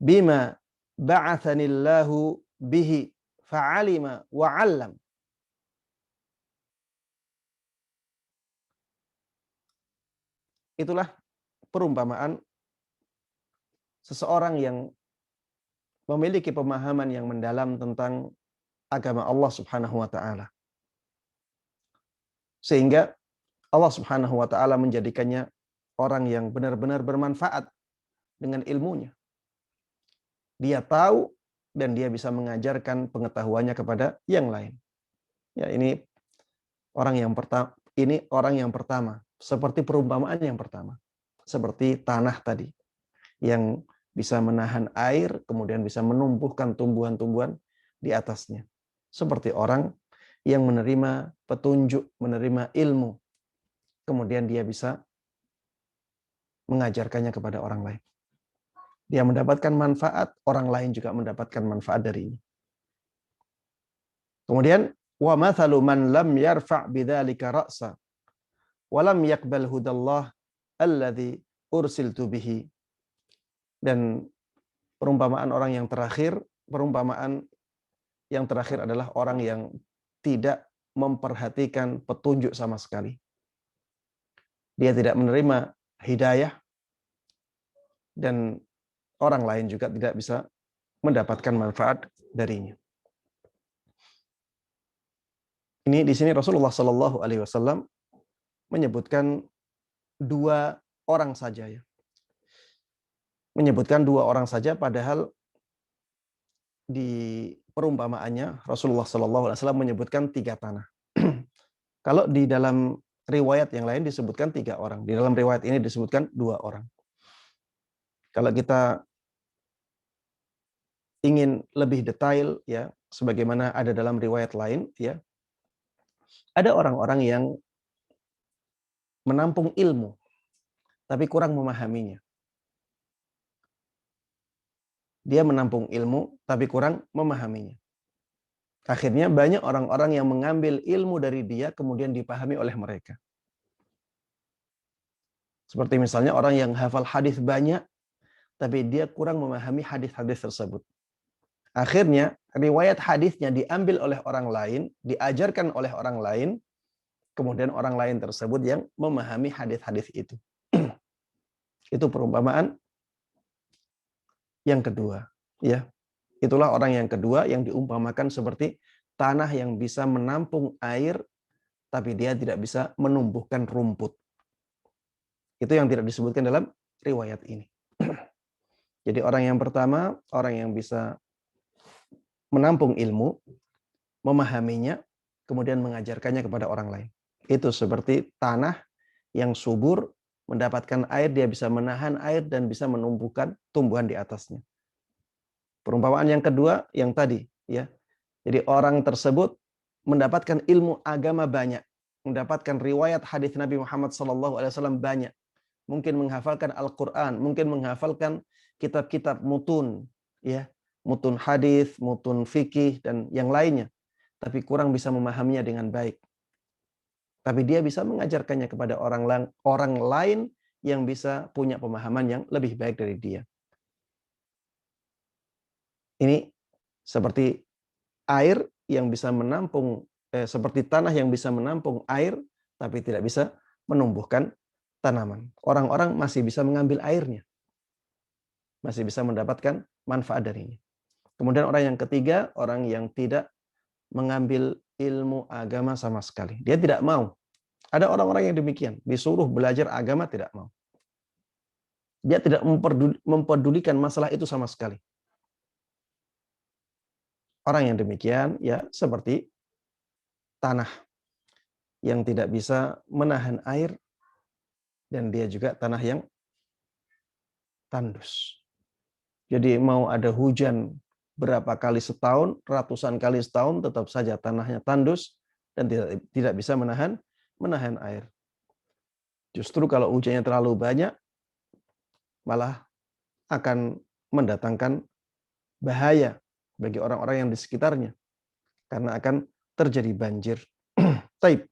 bima ba'athanillahu bihi fa'alima wa 'allam." itulah perumpamaan seseorang yang memiliki pemahaman yang mendalam tentang agama Allah Subhanahu wa taala. Sehingga Allah Subhanahu wa taala menjadikannya orang yang benar-benar bermanfaat dengan ilmunya. Dia tahu dan dia bisa mengajarkan pengetahuannya kepada yang lain. Ya, ini orang yang pertama, seperti perumpamaan yang pertama. Seperti tanah tadi yang bisa menahan air, kemudian bisa menumbuhkan tumbuhan-tumbuhan di atasnya. Seperti orang yang menerima petunjuk, menerima ilmu, kemudian dia bisa mengajarkannya kepada orang lain. Dia mendapatkan manfaat, orang lain juga mendapatkan manfaat darinya. Kemudian, wa mathalu man lam yarfa' bidzalika ra'sa wa lam yaqbal hudallah alladzi ursiltu bihi. Dan perumpamaan orang yang terakhir, perumpamaan yang terakhir adalah orang yang tidak memperhatikan petunjuk sama sekali. Dia tidak menerima hidayah dan orang lain juga tidak bisa mendapatkan manfaat darinya. Ini di sini Rasulullah Shallallahu Alaihi Wasallam menyebutkan dua orang saja ya. Menyebutkan dua orang saja, padahal di perumpamaannya Rasulullah Shallallahu Alaihi Wasallam menyebutkan 3 tanah. Kalau di dalam riwayat yang lain disebutkan 3 orang, di dalam riwayat ini disebutkan 2 orang. Kalau kita ingin lebih detail ya, sebagaimana ada dalam riwayat lain ya, ada orang-orang yang menampung ilmu tapi kurang memahaminya. Dia menampung ilmu tapi kurang memahaminya. Akhirnya banyak orang-orang yang mengambil ilmu dari dia kemudian dipahami oleh mereka. Seperti misalnya orang yang hafal hadis banyak tapi dia kurang memahami hadis-hadis tersebut. Akhirnya riwayat hadisnya diambil oleh orang lain, diajarkan oleh orang lain, kemudian orang lain tersebut yang memahami hadis-hadis itu. Itu perumpamaan yang kedua, ya. Itulah orang yang kedua yang diumpamakan seperti tanah yang bisa menampung air tapi dia tidak bisa menumbuhkan rumput. Itu yang tidak disebutkan dalam riwayat ini. Jadi orang yang pertama, orang yang bisa menampung ilmu, memahaminya, kemudian mengajarkannya kepada orang lain. Itu seperti tanah yang subur, mendapatkan air, dia bisa menahan air dan bisa menumbuhkan tumbuhan di atasnya. Perumpamaan yang kedua yang tadi, ya. Jadi orang tersebut mendapatkan ilmu agama banyak, mendapatkan riwayat hadis Nabi Muhammad SAW banyak, mungkin menghafalkan Al-Quran, mungkin menghafalkan kitab-kitab mutun, ya, mutun hadis, mutun fikih dan yang lainnya, tapi kurang bisa memahaminya dengan baik. Tapi dia bisa mengajarkannya kepada orang lain yang bisa punya pemahaman yang lebih baik dari dia. Ini seperti air yang bisa menampung, seperti tanah yang bisa menampung air, tapi tidak bisa menumbuhkan tanaman. Orang-orang masih bisa mengambil airnya, masih bisa mendapatkan manfaat darinya. Kemudian orang yang ketiga, orang yang tidak mengambil ilmu agama sama sekali. Dia tidak mau. Ada orang-orang yang demikian, disuruh belajar agama tidak mau. Dia tidak mempedulikan masalah itu sama sekali. Orang yang demikian ya seperti tanah yang tidak bisa menahan air dan dia juga tanah yang tandus. Jadi mau ada hujan berapa kali setahun, ratusan kali setahun, tetap saja tanahnya tandus dan tidak bisa menahan air. Justru kalau hujannya terlalu banyak, malah akan mendatangkan bahaya bagi orang-orang yang di sekitarnya, karena akan terjadi banjir. Taib.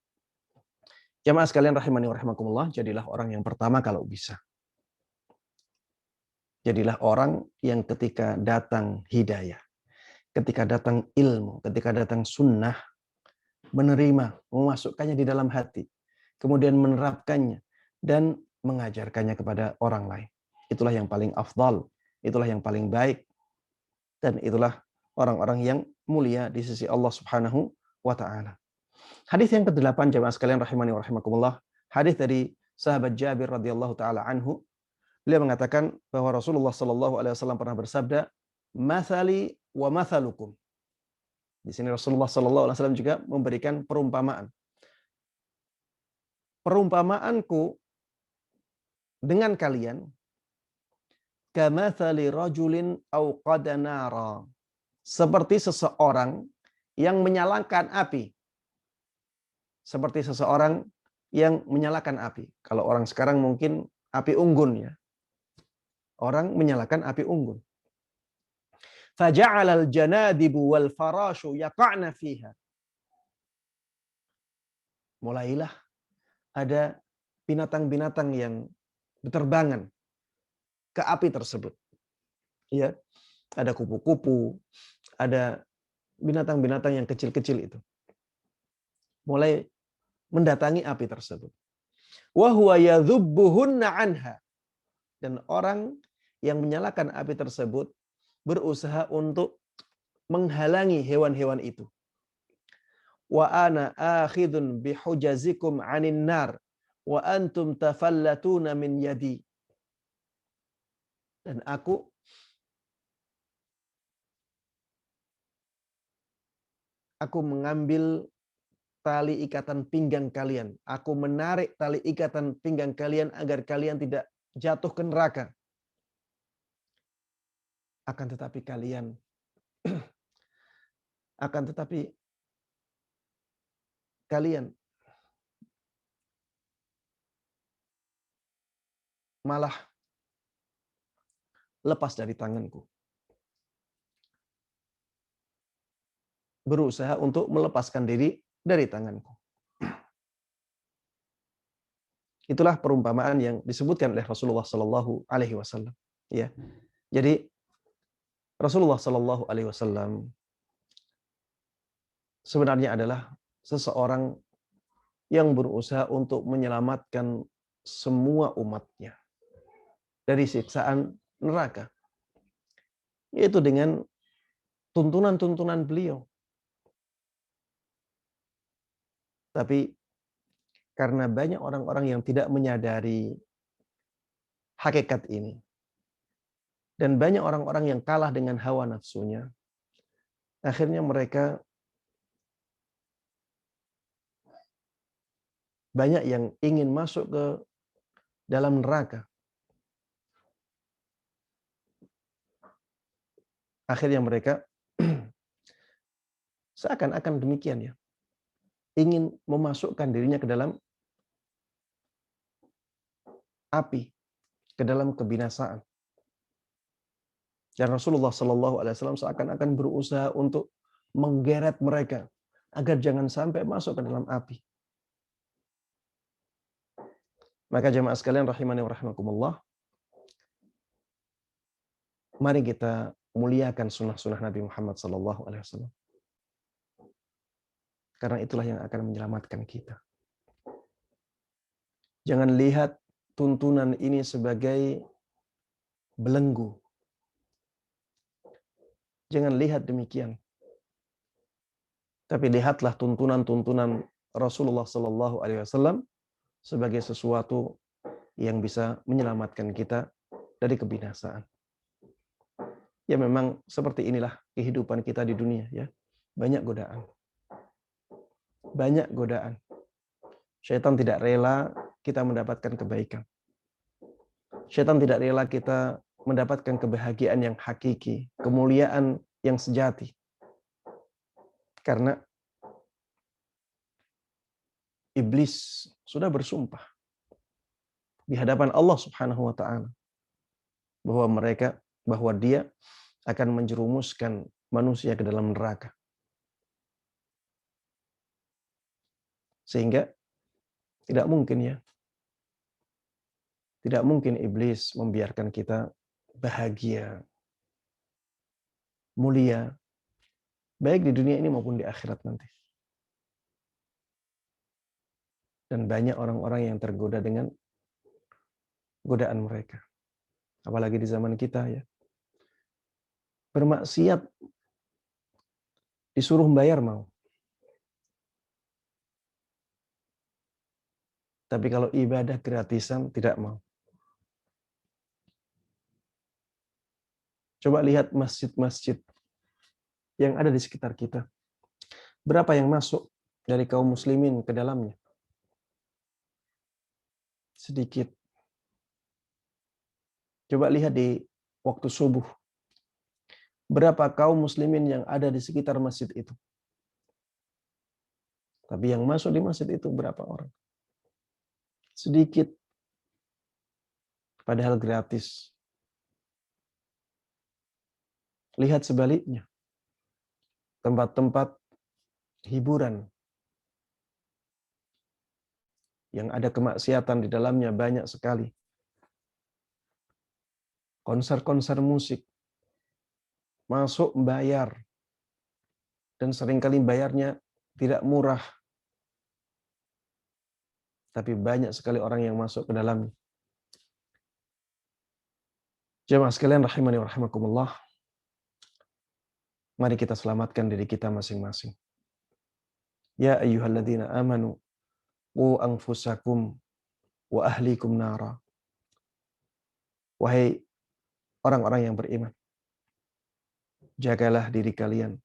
Jamaah sekalian rahimani wa rahimakumullah, jadilah orang yang pertama kalau bisa. Jadilah orang yang ketika datang hidayah, ketika datang ilmu, ketika datang sunnah, menerima, memasukkannya di dalam hati, kemudian menerapkannya, dan mengajarkannya kepada orang lain. Itulah yang paling afdal, itulah yang paling baik, dan itulah orang-orang yang mulia di sisi Allah Subhanahu wa taala. Hadis yang ke-8 jemaah sekalian rahimani wa rahimakumullah, hadis dari sahabat Jabir radhiyallahu taala anhu. Beliau mengatakan bahwa Rasulullah sallallahu alaihi wasallam pernah bersabda, "Matsali wa matsalukum." Di sini Rasulullah sallallahu alaihi wasallam juga memberikan perumpamaan. Perumpamaanku dengan kalian kamatsali rajulin auqada nara. Seperti seseorang yang menyalakan api. Seperti seseorang yang menyalakan api. Kalau orang sekarang mungkin api unggun ya. Orang menyalakan api unggun. Faja'alal janadibu wal farashu yaqa'na fiha. Mulailah ada binatang-binatang yang berterbangan ke api tersebut. Ya, ada kupu-kupu, ada binatang-binatang yang kecil-kecil itu. Mulai mendatangi api tersebut. Wa huwa yadhubbuhunna anha. Dan orang yang menyalakan api tersebut berusaha untuk menghalangi hewan-hewan itu. Wa ana akhidun bihujazikum 'anin nar wa antum tafallatuna min yadi. Dan aku mengambil tali ikatan pinggang kalian. Aku menarik tali ikatan pinggang kalian agar kalian tidak jatuh ke neraka. Akan tetapi kalian malah lepas dari tanganku. Berusaha untuk melepaskan diri dari tanganku. Itulah perumpamaan yang disebutkan oleh Rasulullah Sallallahu Alaihi Wasallam. Ya, jadi Rasulullah Sallallahu Alaihi Wasallam sebenarnya adalah seseorang yang berusaha untuk menyelamatkan semua umatnya dari siksaan neraka, yaitu dengan tuntunan-tuntunan beliau. Tapi karena banyak orang-orang yang tidak menyadari hakikat ini, dan banyak orang-orang yang kalah dengan hawa nafsunya, akhirnya mereka banyak yang ingin masuk ke dalam neraka. Akhirnya mereka seakan-akan demikian ya, ingin memasukkan dirinya ke dalam api, ke dalam kebinasaan. Dan Rasulullah Sallallahu Alaihi Wasallam seakan-akan berusaha untuk menggeret mereka agar jangan sampai masuk ke dalam api. Maka jemaah sekalian rahimani wa rahimakumullah, mari kita muliakan sunnah-sunnah Nabi Muhammad Sallallahu Alaihi Wasallam. Karena itulah yang akan menyelamatkan kita. Jangan lihat tuntunan ini sebagai belenggu. Jangan lihat demikian. Tapi lihatlah tuntunan-tuntunan Rasulullah Sallallahu Alaihi Wasallam sebagai sesuatu yang bisa menyelamatkan kita dari kebinasaan. Ya memang seperti inilah kehidupan kita di dunia ya. Banyak godaan. Banyak godaan. Syaitan tidak rela kita mendapatkan kebaikan. Syaitan tidak rela kita mendapatkan kebahagiaan yang hakiki, kemuliaan yang sejati. Karena iblis sudah bersumpah di hadapan Allah Subhanahu wa taala bahwa dia akan menjerumuskan manusia ke dalam neraka. Sehingga tidak mungkin ya. Tidak mungkin iblis membiarkan kita bahagia, mulia, baik di dunia ini maupun di akhirat nanti. Dan banyak orang-orang yang tergoda dengan godaan mereka. Apalagi di zaman kita ya. Bermaksiat disuruh bayar mau. Tapi kalau ibadah gratisan tidak mau. Coba lihat masjid-masjid yang ada di sekitar kita. Berapa yang masuk dari kaum muslimin ke dalamnya? Sedikit. Coba lihat di waktu subuh. Berapa kaum muslimin yang ada di sekitar masjid itu? Tapi yang masuk di masjid itu berapa orang? Sedikit. Padahal gratis. Lihat sebaliknya. Tempat-tempat hiburan yang ada kemaksiatan di dalamnya banyak sekali. Konser-konser musik. Masuk bayar. Dan seringkali bayarnya tidak murah. Tapi banyak sekali orang yang masuk ke dalamnya. Jemaah sekalian rahimani wa rahimakumullah. Mari kita selamatkan diri kita masing-masing. Ya ayyuhalladzina amanu qu anfusakum wa ahlikum nara. Wahai orang-orang yang beriman, jagalah diri kalian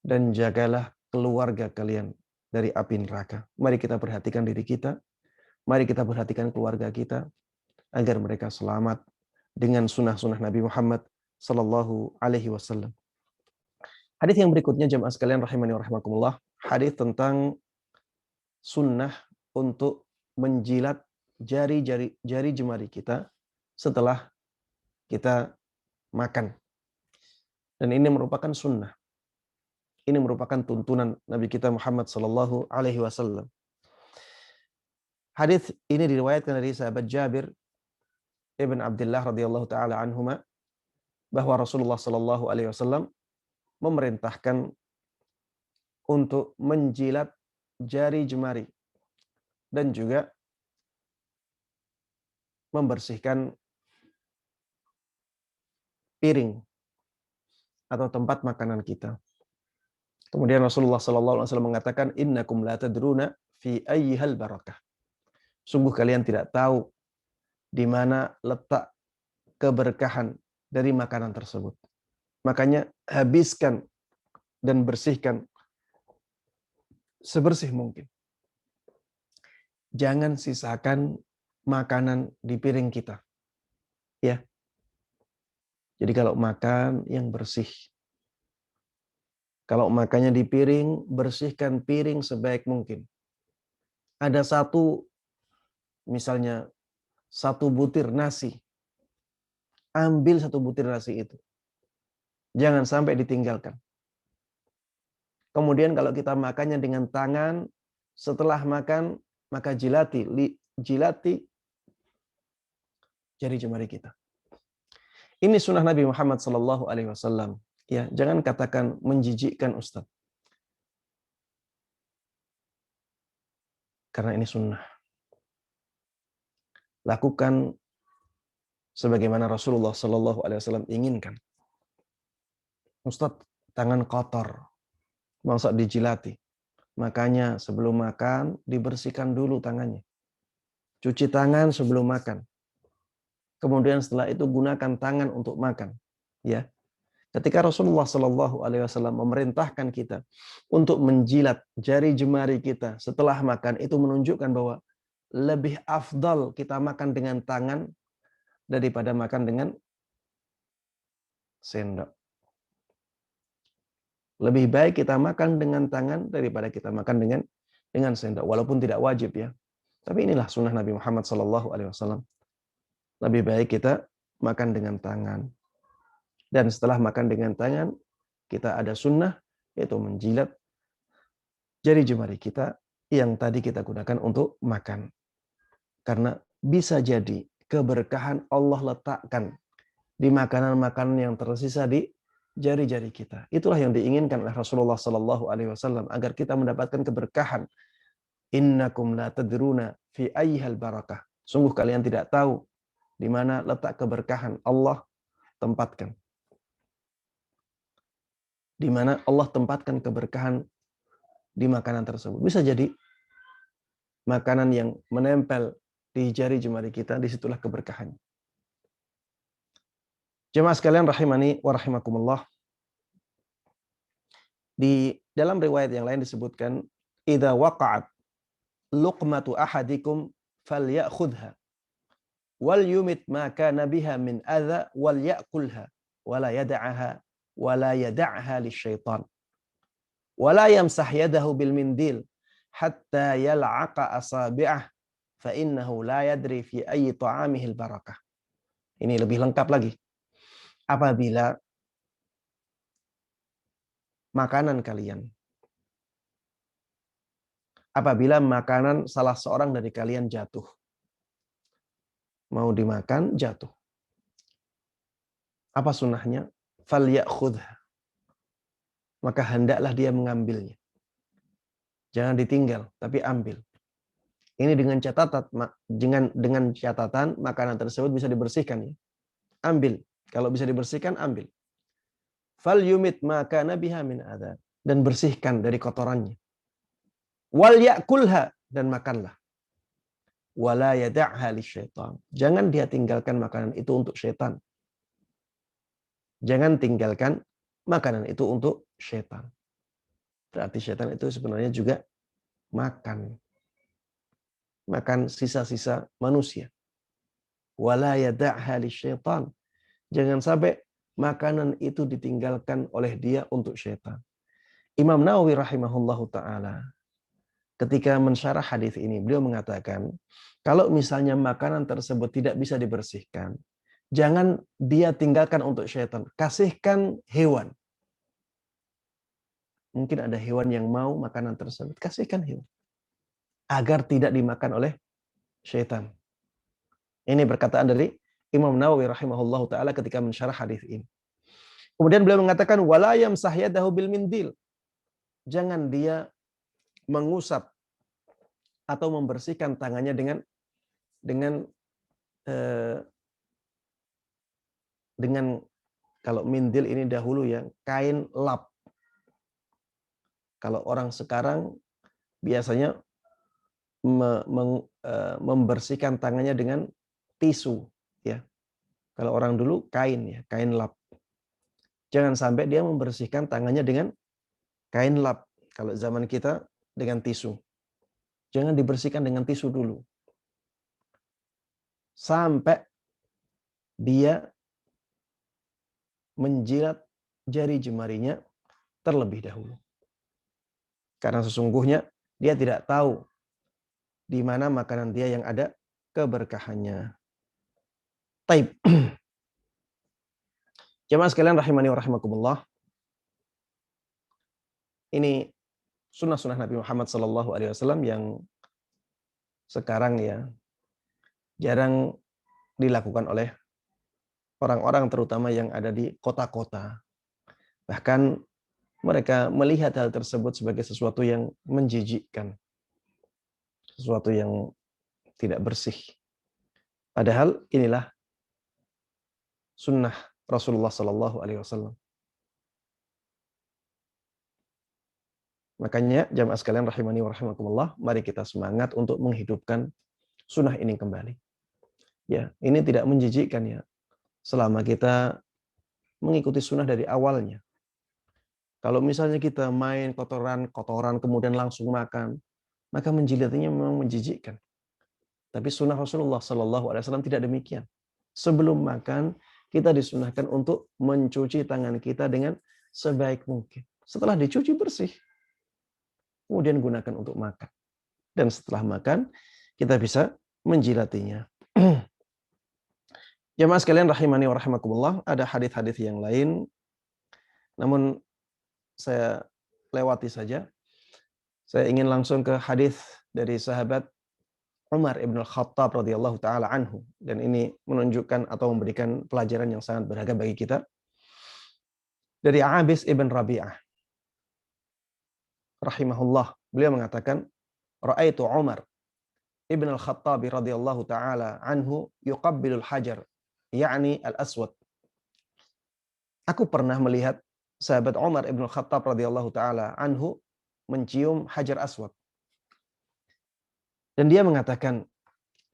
dan jagalah keluarga kalian dari api neraka. Mari kita perhatikan diri kita, mari kita perhatikan keluarga kita agar mereka selamat dengan sunnah-sunnah Nabi Muhammad sallallahu alaihi wasallam. Hadis yang berikutnya jemaah sekalian rahimani wa rahimakumullah, hadis tentang sunnah untuk menjilat jari jemari kita setelah kita makan. Dan ini merupakan sunnah. Ini merupakan tuntunan Nabi kita Muhammad sallallahu alaihi wasallam. Hadis ini diriwayatkan dari sahabat Jabir Ibn Abdullah radhiyallahu taala anhuma bahwa Rasulullah sallallahu alaihi wasallam memerintahkan untuk menjilat jari jemari dan juga membersihkan piring atau tempat makanan kita. Kemudian Rasulullah sallallahu alaihi wasallam mengatakan, innakum la tadruna fi ayyihal barakah. Sungguh kalian tidak tahu di mana letak keberkahan dari makanan tersebut. Makanya habiskan dan bersihkan sebersih mungkin. Jangan sisakan makanan di piring kita. Ya. Jadi kalau makan yang bersih. Kalau makannya di piring, bersihkan piring sebaik mungkin. Ada misalnya satu butir nasi. Ambil satu butir nasi itu. Jangan sampai ditinggalkan. Kemudian kalau kita makannya dengan tangan, setelah makan, maka jilati jari jemari kita. Ini sunnah Nabi Muhammad sallallahu alaihi wasallam. Ya, jangan katakan menjijikkan Ustaz. Karena ini sunnah. Lakukan sebagaimana Rasulullah sallallahu alaihi wasallam inginkan. Ustaz, tangan kotor. Masa dijilati. Makanya sebelum makan dibersihkan dulu tangannya. Cuci tangan sebelum makan. Kemudian setelah itu gunakan tangan untuk makan. Ya. Ketika Rasulullah Shallallahu Alaihi Wasallam memerintahkan kita untuk menjilat jari jemari kita setelah makan, itu menunjukkan bahwa lebih afdal kita makan dengan tangan daripada makan dengan sendok. Lebih baik kita makan dengan tangan daripada kita makan dengan sendok, walaupun tidak wajib ya. Tapi inilah sunnah Nabi Muhammad Shallallahu Alaihi Wasallam. Lebih baik kita makan dengan tangan. Dan setelah makan dengan tangan, kita ada sunnah, yaitu menjilat jari jemari kita yang tadi kita gunakan untuk makan. Karena bisa jadi keberkahan Allah letakkan di makanan-makanan yang tersisa di jari-jari kita. Itulah yang diinginkan oleh Rasulullah Sallallahu Alaihi Wasallam agar kita mendapatkan keberkahan. Innakum la tadruna fi ayyihal barakah. Sungguh kalian tidak tahu di mana letak keberkahan Allah tempatkan. Di mana Allah tempatkan keberkahan di makanan tersebut. Bisa jadi makanan yang menempel di jari jemari kita, disitulah keberkahannya. Jemaah sekalian rahimani wa rahimakumullah. Di dalam riwayat yang lain disebutkan, idza waqa'at luqmatu ahadikum falyakhudha wal yumit ma kana biha min adza wal ya'kulha wala yad'aha wala yad'aha lisyaitan wala yamsah yadahu bil mindil hatta yal'aqa asabi'ah fa innahu la yadri fi ayyi ta'amihi al barakah. Ini lebih lengkap lagi. Apabila makanan kalian, apabila makanan salah seorang dari kalian jatuh, mau dimakan jatuh, apa sunnahnya? Falyakhudha, maka hendaklah dia mengambilnya. Jangan ditinggal, tapi ambil. Ini dengan catatan makanan tersebut bisa dibersihkan ya. Ambil. Kalau bisa dibersihkan, ambil. Fal yumit maka nabiha min adza, dan bersihkan dari kotorannya. Wal yakulha, dan makanlah. Wala yada'ha lisyaitan. Jangan dia tinggalkan makanan itu untuk syaitan. Jangan tinggalkan makanan itu untuk syaitan. Berarti syaitan itu sebenarnya juga makan sisa-sisa manusia. Wala yada'ha lisyaitan. Jangan sampai makanan itu ditinggalkan oleh dia untuk syaitan. Imam Nawawi rahimahullahu ta'ala ketika mensyarah hadis ini, beliau mengatakan, kalau misalnya makanan tersebut tidak bisa dibersihkan, jangan dia tinggalkan untuk syaitan. Kasihkan hewan. Mungkin ada hewan yang mau makanan tersebut. Kasihkan hewan. Agar tidak dimakan oleh syaitan. Ini perkataan dari Imam Nawawi rahimahullahu ta'ala ketika mensyarah hadis ini. Kemudian beliau mengatakan, wala yamsah yadahu bil mindil. Jangan dia mengusap atau membersihkan tangannya dengan kalau mindil ini dahulu ya kain lap. Kalau orang sekarang biasanya membersihkan tangannya dengan tisu ya. Kalau orang dulu kain ya, kain lap. Jangan sampai dia membersihkan tangannya dengan kain lap. Kalau zaman kita dengan tisu. Jangan dibersihkan dengan tisu dulu. Sampai dia menjilat jari jemarinya terlebih dahulu. Karena sesungguhnya dia tidak tahu di mana makanan dia yang ada keberkahannya. Taib. Jemaah sekalian rahimani wa rahimakumullah. Ini sunnah-sunnah Nabi Muhammad SAW yang sekarang ya jarang dilakukan oleh orang-orang terutama yang ada di kota-kota. Bahkan mereka melihat hal tersebut sebagai sesuatu yang menjijikkan. Sesuatu yang tidak bersih. Padahal inilah sunnah Rasulullah SAW. Makanya jamaah sekalian rahimani wa rahimakumullah, mari kita semangat untuk menghidupkan sunnah ini kembali. Ya, ini tidak menjijikkan ya. Selama kita mengikuti sunnah dari awalnya. Kalau misalnya kita main kotoran kemudian langsung makan, maka menjilatinya memang menjijikkan. Tapi sunnah Rasulullah SAW tidak demikian. Sebelum makan, kita disunahkan untuk mencuci tangan kita dengan sebaik mungkin. Setelah dicuci bersih, kemudian gunakan untuk makan. Dan setelah makan, kita bisa menjilatinya. Jamaah sekalian rahimani wa rahimakumullah, ada hadis-hadis yang lain, namun saya lewati saja. Saya ingin langsung ke hadis dari sahabat Umar ibn al-Khattab radhiyallahu taala anhu, dan ini menunjukkan atau memberikan pelajaran yang sangat berharga bagi kita. Dari Abis ibn Rabi'ah rahimahullah, beliau mengatakan, ra'aitu Umar Ibn al-Khattab radhiyallahu taala anhu yuqabbilul hajar, yakni al-aswad. Aku pernah melihat sahabat Umar Ibn al-Khattab radhiyallahu taala anhu mencium hajar aswad. Dan dia mengatakan,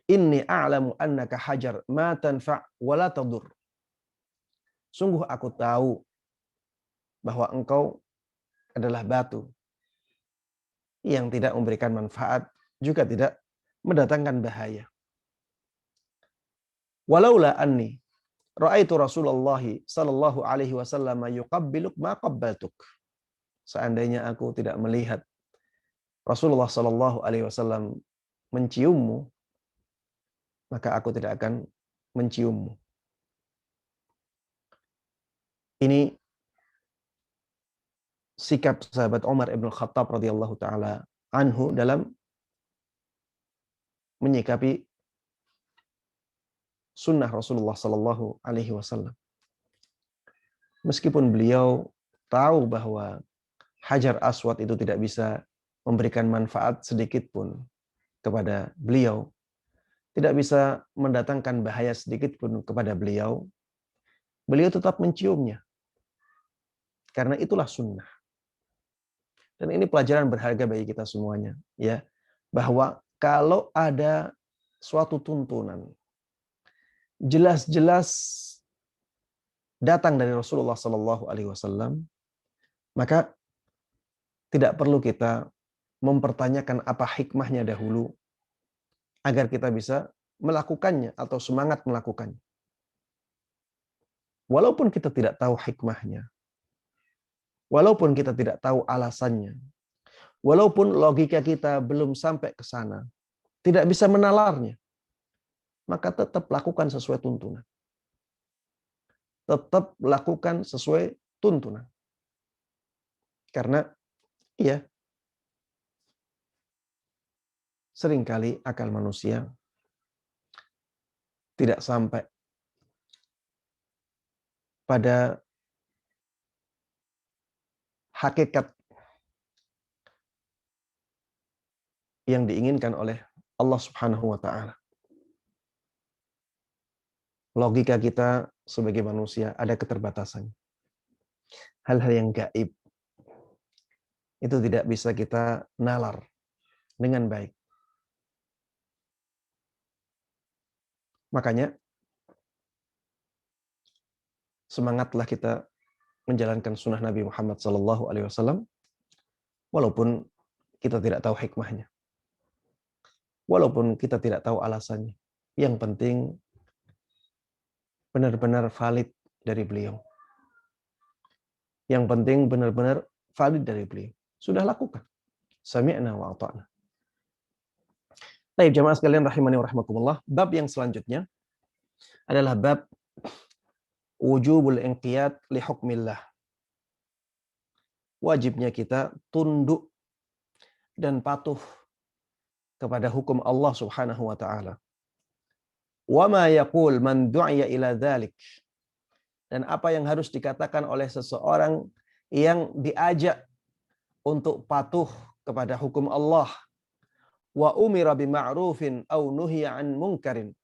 "Inni a'lamu annaka hajar ma tanfa' wa la tadur." Sungguh aku tahu bahwa engkau adalah batu yang tidak memberikan manfaat, juga tidak mendatangkan bahaya. Walaula anni ra'aitu Rasulullah sallallahu alaihi wasallam yuqabbiluk ma qabbaltuk. Seandainya aku tidak melihat Rasulullah sallallahu alaihi wasallam menciummu, maka aku tidak akan menciummu. Ini sikap sahabat Umar Ibn Khattab radhiyallahu taala anhu dalam menyikapi sunnah Rasulullah sallallahu alaihi wasallam. Meskipun beliau tahu bahwa hajar aswad itu tidak bisa memberikan manfaat sedikit pun kepada beliau, tidak bisa mendatangkan bahaya sedikit pun kepada beliau, beliau tetap menciumnya. Karena itulah sunnah. Dan ini pelajaran berharga bagi kita semuanya, ya, bahwa kalau ada suatu tuntunan jelas-jelas datang dari Rasulullah Sallallahu Alaihi Wasallam, maka tidak perlu kita mempertanyakan apa hikmahnya dahulu agar kita bisa melakukannya atau semangat melakukannya. Walaupun kita tidak tahu hikmahnya, walaupun kita tidak tahu alasannya, walaupun logika kita belum sampai ke sana, tidak bisa menalarnya, maka tetap lakukan sesuai tuntunan. Tetap lakukan sesuai tuntunan. Karena iya, seringkali akal manusia tidak sampai pada hakikat yang diinginkan oleh Allah Subhanahu wa taala. Logika kita sebagai manusia ada keterbatasan. Hal-hal yang gaib itu tidak bisa kita nalar dengan baik. Makanya semangatlah kita menjalankan sunnah Nabi Muhammad SAW, walaupun kita tidak tahu hikmahnya, walaupun kita tidak tahu alasannya. Yang penting benar-benar valid dari beliau. Yang penting benar-benar valid dari beliau. Sudah lakukan. Sami'na wa ata'na. Baik, jamaah sekalian rahimani wa rahimakumullah. Bab yang selanjutnya adalah bab wujubul inqiyad li hukmillah. Wajibnya kita tunduk dan patuh kepada hukum Allah Subhanahu wa taala. Wa ma yaqul man du'iya ila dzalik. Dan apa yang harus dikatakan oleh seseorang yang diajak untuk patuh kepada hukum Allah. Wa umira bima'rufin aw nuhiya an munkarin.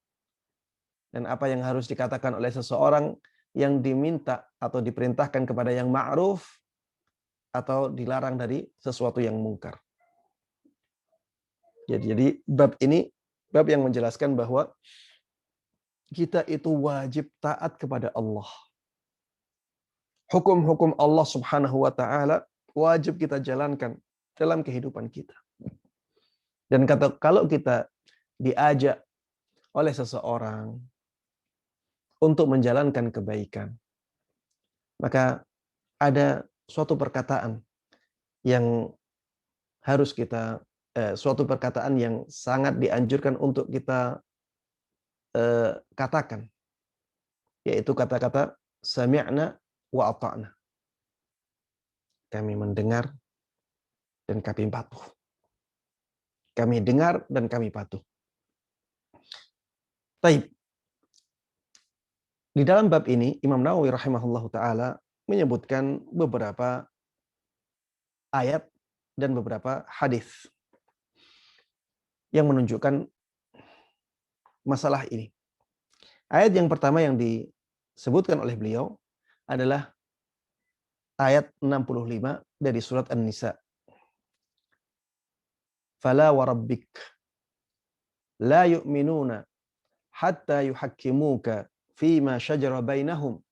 Dan apa yang harus dikatakan oleh seseorang yang diminta atau diperintahkan kepada yang ma'ruf atau dilarang dari sesuatu yang mungkar. Jadi bab ini bab yang menjelaskan bahwa kita itu wajib taat kepada Allah. Hukum-hukum Allah Subhanahu wa taala wajib kita jalankan dalam kehidupan kita. Dan kalau kita diajak oleh seseorang untuk menjalankan kebaikan, maka ada suatu perkataan yang harus kita suatu perkataan yang sangat dianjurkan untuk kita katakan, yaitu kata-kata sami'na wa ata'na. Kami mendengar dan kami patuh. Kami dengar dan kami patuh. Baik. Di dalam bab ini Imam Nawawi rahimahullahu taala menyebutkan beberapa ayat dan beberapa hadis yang menunjukkan masalah ini. Ayat yang pertama yang disebutkan oleh beliau adalah ayat 65 dari surat An-Nisa. Fala wa rabbik la yu'minuna hatta yuhakkimuka fima shajara bainahum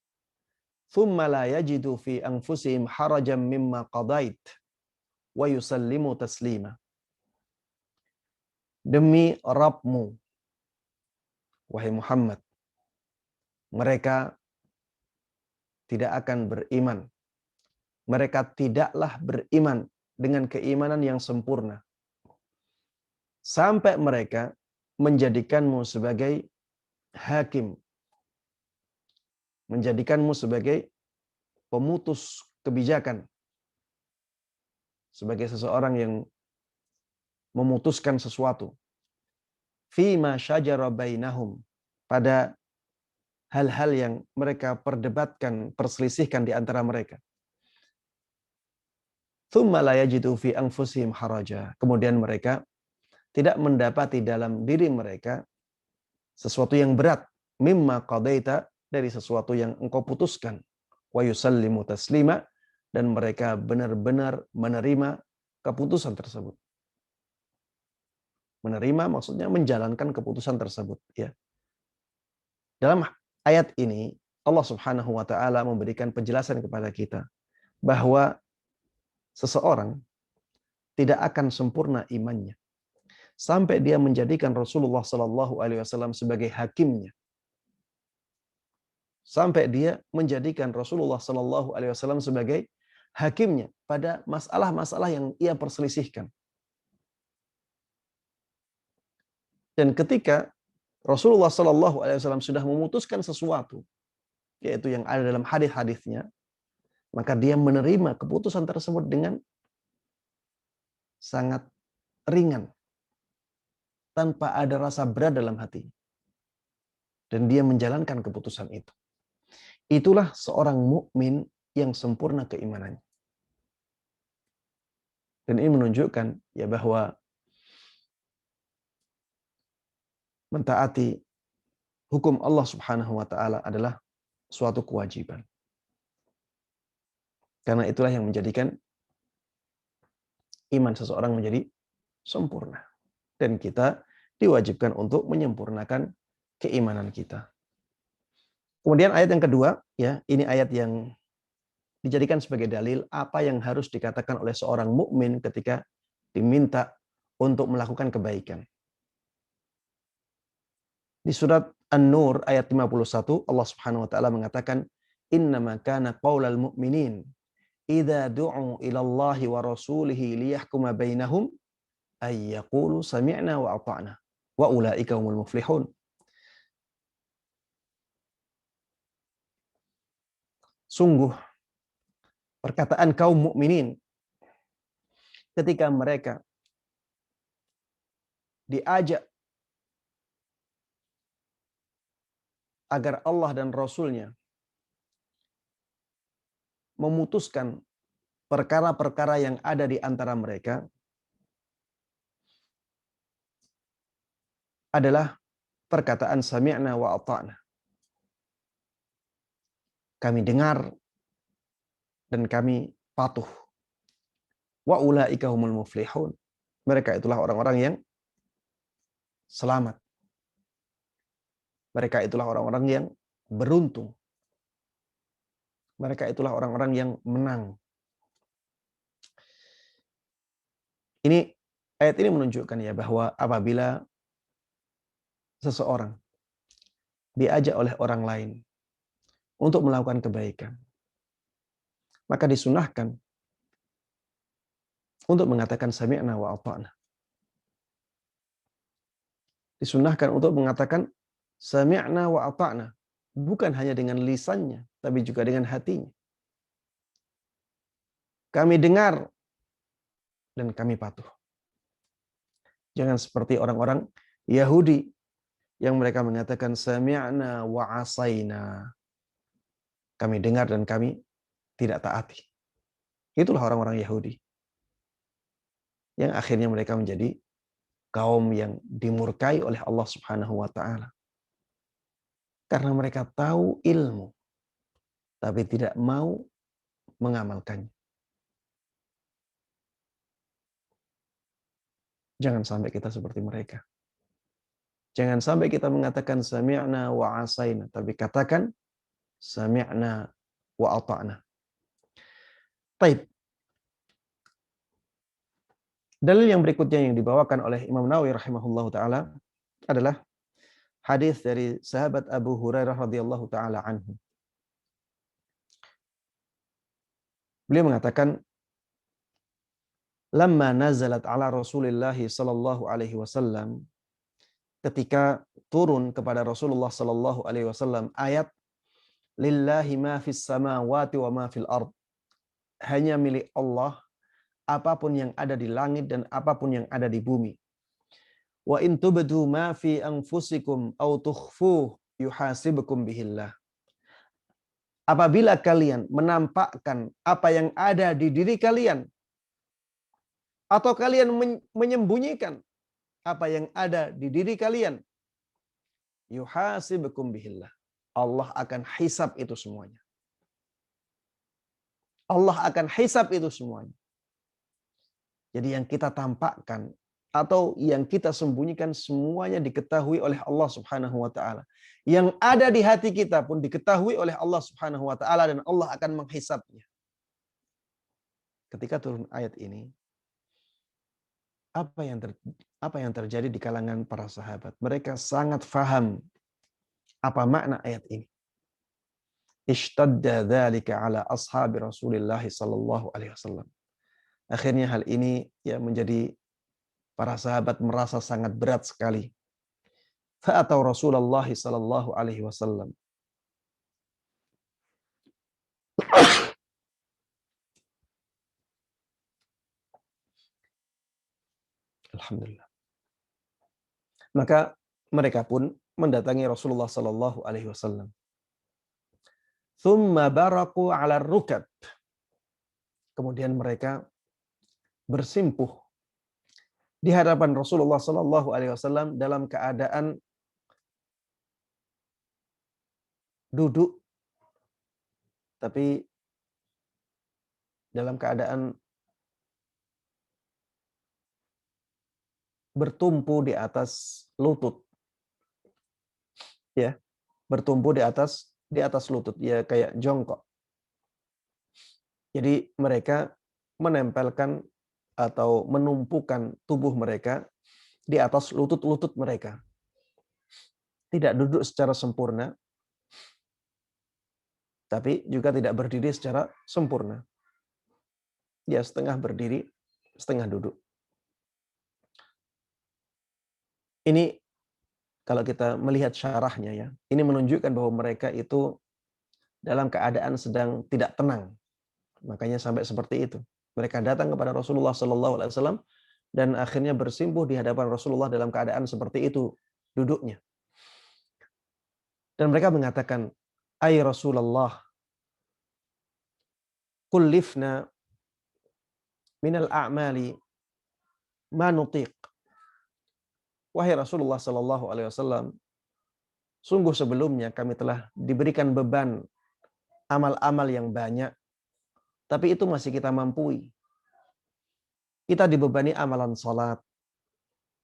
thumma la yajidu fi anfusihim harajan mimma qadait wa yusallimu taslima. Demi Rabbmu, wahai Muhammad, mereka tidak akan beriman. Mereka tidaklah beriman dengan keimanan yang sempurna sampai mereka menjadikanmu sebagai hakim, menjadikanmu sebagai pemutus kebijakan, sebagai seseorang yang memutuskan sesuatu. Fima syajara bainahum, pada hal-hal yang mereka perdebatkan, perselisihkan di antara mereka. Tsumma la yajidu fi anfusihim haraja. Kemudian mereka tidak mendapati dalam diri mereka sesuatu yang berat, mimma qadaita, dari sesuatu yang engkau putuskan, wa yusallimu taslima, dan mereka benar-benar menerima keputusan tersebut. Menerima maksudnya menjalankan keputusan tersebut, ya. Dalam ayat ini Allah Subhanahu wa taala memberikan penjelasan kepada kita bahwa seseorang tidak akan sempurna imannya sampai dia menjadikan Rasulullah Sallallahu Alaihi Wasallam sebagai hakimnya, sampai dia menjadikan Rasulullah Sallallahu Alaihi Wasallam sebagai hakimnya pada masalah-masalah yang ia perselisihkan. Dan ketika Rasulullah Sallallahu Alaihi Wasallam sudah memutuskan sesuatu, yaitu yang ada dalam hadis-hadisnya, maka dia menerima keputusan tersebut dengan sangat ringan, tanpa ada rasa berat dalam hati. Dan dia menjalankan keputusan itu. Itulah seorang mukmin yang sempurna keimanannya. Dan ini menunjukkan ya bahwa mentaati hukum Allah Subhanahu wa taala adalah suatu kewajiban. Karena itulah yang menjadikan iman seseorang menjadi sempurna. Dan kita diwajibkan untuk menyempurnakan keimanan kita. Kemudian ayat yang kedua, ya, ini ayat yang dijadikan sebagai dalil apa yang harus dikatakan oleh seorang mukmin ketika diminta untuk melakukan kebaikan. Di surat An-Nur ayat 51 Allah Subhanahu wa taala mengatakan innama kana qaulal mu'minin idza du'u ila Allahi wa rasulihi liyahkuma bainahum ay yaqulu sami'na wa ata'na wa ulaika humul muflihun. Sungguh perkataan kaum mukminin ketika mereka diajak agar Allah dan Rasul-Nya memutuskan perkara-perkara yang ada di antara mereka adalah perkataan sami'na wa ata'na. Kami dengar dan kami patuh. Wa ulaika humul muflihun. Mereka itulah orang-orang yang selamat. Mereka itulah orang-orang yang beruntung. Mereka itulah orang-orang yang menang. Ini ayat ini menunjukkan ya bahwa apabila seseorang diajak oleh orang lain untuk melakukan kebaikan, maka disunahkan untuk mengatakan sami'na wa ata'na. Disunahkan untuk mengatakan sami'na wa ata'na, bukan hanya dengan lisannya, tapi juga dengan hatinya. Kami dengar dan kami patuh. Jangan seperti orang-orang Yahudi yang mereka mengatakan sami'na wa asaina. Kami dengar dan kami tidak taati. Itulah orang-orang Yahudi yang akhirnya mereka menjadi kaum yang dimurkai oleh Allah Subhanahu wa taala. Karena mereka tahu ilmu tapi tidak mau mengamalkannya. Jangan sampai kita seperti mereka. Jangan sampai kita mengatakan sami'na wa asaina, tapi katakan sami'na wa ata'na. Baik. Dalil yang berikutnya yang dibawakan oleh Imam Nawawi rahimahullahu taala adalah hadis dari sahabat Abu Hurairah radhiyallahu taala anhu. Beliau mengatakan, "Lamma nazalat ala Rasulillah sallallahu alaihi wasallam," ketika turun kepada Rasulullah sallallahu alaihi wasallam ayat lillahi ma fis samawati wa ma fil ard. Hanya milik Allah apapun yang ada di langit dan apapun yang ada di bumi. Wa in tubdu ma fi anfusikum aw tukhfuh yuhasibukum bihillah. Apabila kalian menampakkan apa yang ada di diri kalian atau kalian menyembunyikan apa yang ada di diri kalian, yuhasibukum bihillah. Allah akan hisab itu semuanya. Allah akan hisab itu semuanya. Jadi yang kita tampakkan atau yang kita sembunyikan semuanya diketahui oleh Allah Subhanahu wa taala. Yang ada di hati kita pun diketahui oleh Allah Subhanahu wa taala dan Allah akan menghisabnya. Ketika turun ayat ini, apa yang terjadi di kalangan para sahabat? Mereka sangat faham apa makna ayat ini. Ishtadda dzalika ala ashabi Rasulillah sallallahu alaihi wasallam. Akhirnya hal ini ya menjadi para sahabat merasa sangat berat sekali. Fa'atau Rasulullah sallallahu alaihi wasallam. Alhamdulillah. Maka mereka pun mendatangi Rasulullah sallallahu alaihi wasallam. Tsumma baraku 'ala rukab. Kemudian mereka bersimpuh di hadapan Rasulullah sallallahu alaihi wasallam dalam keadaan duduk tapi dalam keadaan bertumpu di atas lutut. Ya, bertumpu di atas lutut, ya kayak jongkok. Jadi mereka menempelkan atau menumpukan tubuh mereka di atas lutut-lutut mereka. Tidak duduk secara sempurna, tapi juga tidak berdiri secara sempurna. Ya, setengah berdiri, setengah duduk. Ini kalau kita melihat syarahnya ya, ini menunjukkan bahwa mereka itu dalam keadaan sedang tidak tenang. Makanya sampai seperti itu. Mereka datang kepada Rasulullah sallallahu alaihi wasallam dan akhirnya bersimpuh di hadapan Rasulullah dalam keadaan seperti itu duduknya. Dan mereka mengatakan, "Ai Rasulullah, kullifna minal a'mali ma nutiq." Wahai Rasulullah sallallahu alaihi wasallam, sungguh sebelumnya kami telah diberikan beban amal-amal yang banyak, tapi itu masih kita mampu. Kita dibebani amalan salat,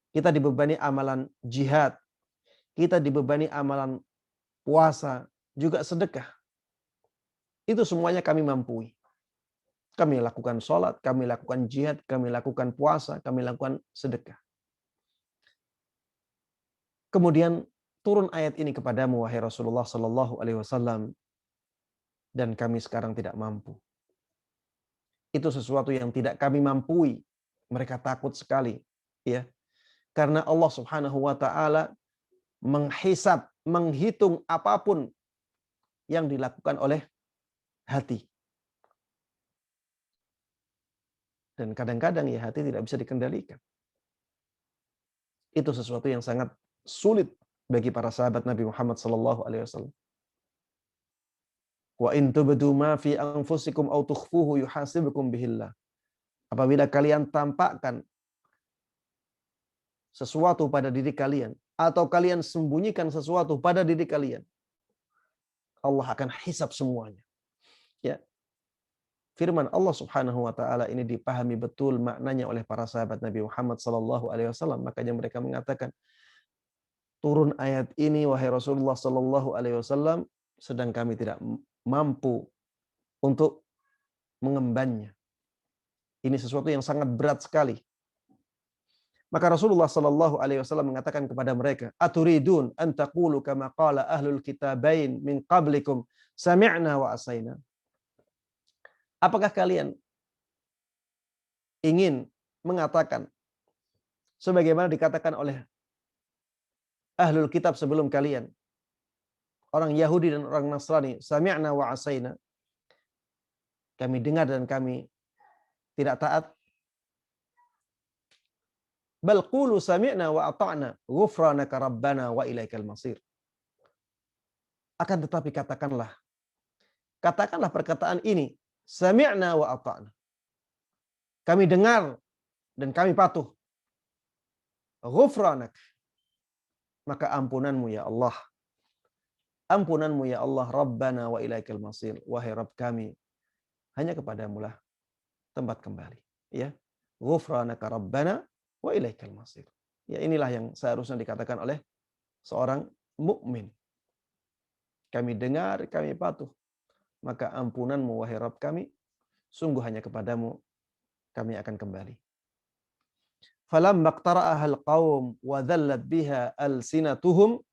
kita dibebani amalan jihad, kita dibebani amalan puasa, juga sedekah. Itu semuanya kami mampu. Kami lakukan salat, kami lakukan jihad, kami lakukan puasa, kami lakukan sedekah. Kemudian turun ayat ini kepadamu wahai Rasulullah sallallahu alaihi wasallam dan kami sekarang tidak mampu. Itu sesuatu yang tidak kami mampu. Mereka takut sekali, ya. Karena Allah Subhanahu wa taala menghisab, menghitung apapun yang dilakukan oleh hati. Dan kadang-kadang ya hati tidak bisa dikendalikan. Itu sesuatu yang sangat sulit bagi para sahabat Nabi Muhammad sallallahu alaihi wasallam. Wa in tubdu ma fi anfusikum aw tukhfuhu yuhasibukum bihillah. Apabila kalian tampakkan sesuatu pada diri kalian atau kalian sembunyikan sesuatu pada diri kalian, Allah akan hisab semuanya. Ya. Firman Allah Subhanahu wa taala ini dipahami betul maknanya oleh para sahabat Nabi Muhammad sallallahu alaihi wasallam, makanya mereka mengatakan, turun ayat ini wahai Rasulullah sallallahu alaihi wasallam sedang kami tidak mampu untuk mengembannya. Ini sesuatu yang sangat berat sekali. Maka Rasulullah sallallahu alaihi wasallam mengatakan kepada mereka, "Aturidun an taqulu kama qala ahlul kitabain min qablikum sami'na wa asaina?" Apakah kalian ingin mengatakan sebagaimana dikatakan oleh ahlul kitab sebelum kalian, orang Yahudi dan orang Nasrani, sami'na wa asaina, kami dengar dan kami tidak taat? Bal qulu sami'na wa ata'na ghufranaka rabbana wa ilaikal masir. Akan tetapi katakanlah perkataan ini, sami'na wa ata'na. Kami dengar dan kami patuh. Ghufranak, maka ampunanmu ya Allah. Ampunanmu ya Allah, rabbana wa ilaikal masir. Wahai Rabb kami, hanya kepadamu lah tempat kembali. Ya. Ghufranaka rabbana wa ilaikal masir. Ya, inilah yang seharusnya dikatakan oleh seorang mukmin. Kami dengar, kami patuh. Maka ampunanmu wahai Rabb kami, sungguh hanya kepadamu kami akan kembali. Falamma iqtara'aha al-qaum wa dhallat biha alsinatuhum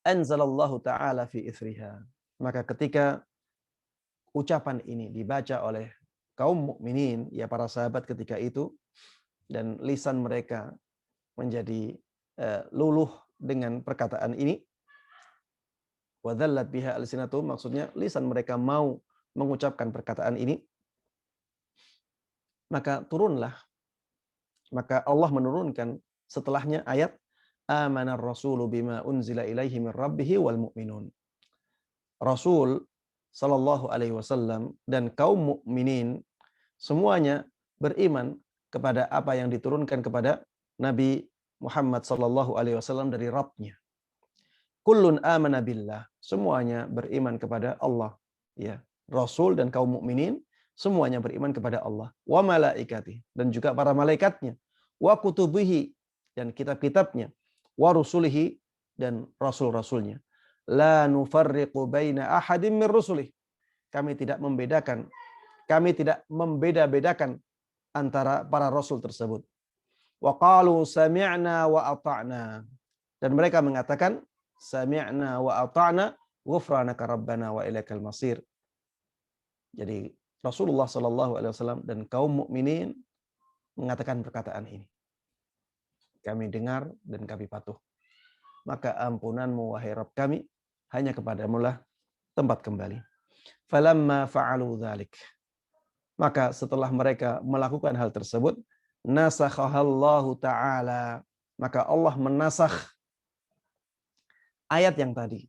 anzalallahu ta'ala fi ithriha. Maka ketika ucapan ini dibaca oleh kaum mukminin, ya para sahabat ketika itu, dan lisan mereka menjadi luluh dengan perkataan ini. Wa dhallat biha alsinatuhum, maksudnya lisan mereka mau mengucapkan perkataan ini. Maka Allah menurunkan setelahnya ayat amanar rasulu bima unzila ilaihi min rabbih wal mu'minun. Rasul sallallahu alaihi wasallam dan kaum mukminin semuanya beriman kepada apa yang diturunkan kepada Nabi Muhammad sallallahu alaihi wasallam dari Rabb-Nya. Kullun amana billah, semuanya beriman kepada Allah, ya. Rasul dan kaum mukminin semuanya beriman kepada Allah, wa malaikati, dan juga para malaikatnya, wa kutubihi, dan kitab-kitabnya, wa rusulihi, dan rasul-rasulnya. La nufarriqu baina ahadin min rusulih. Kami tidak membeda-bedakan antara para rasul tersebut. Wa qalu sami'na wa ata'na. Dan mereka mengatakan sami'na wa ata'na ghufranaka rabbana wa ilaikal masir. Jadi Rasulullah sallallahu alaihi wasallam dan kaum mukminin mengatakan perkataan ini. Kami dengar dan kami patuh. Maka ampunanmu wahai Rabb kami, hanya kepadamu lah tempat kembali. Falamma fa'alu dzalik. Maka setelah mereka melakukan hal tersebut, nasakhahallahu ta'ala, maka Allah menasakh ayat yang tadi,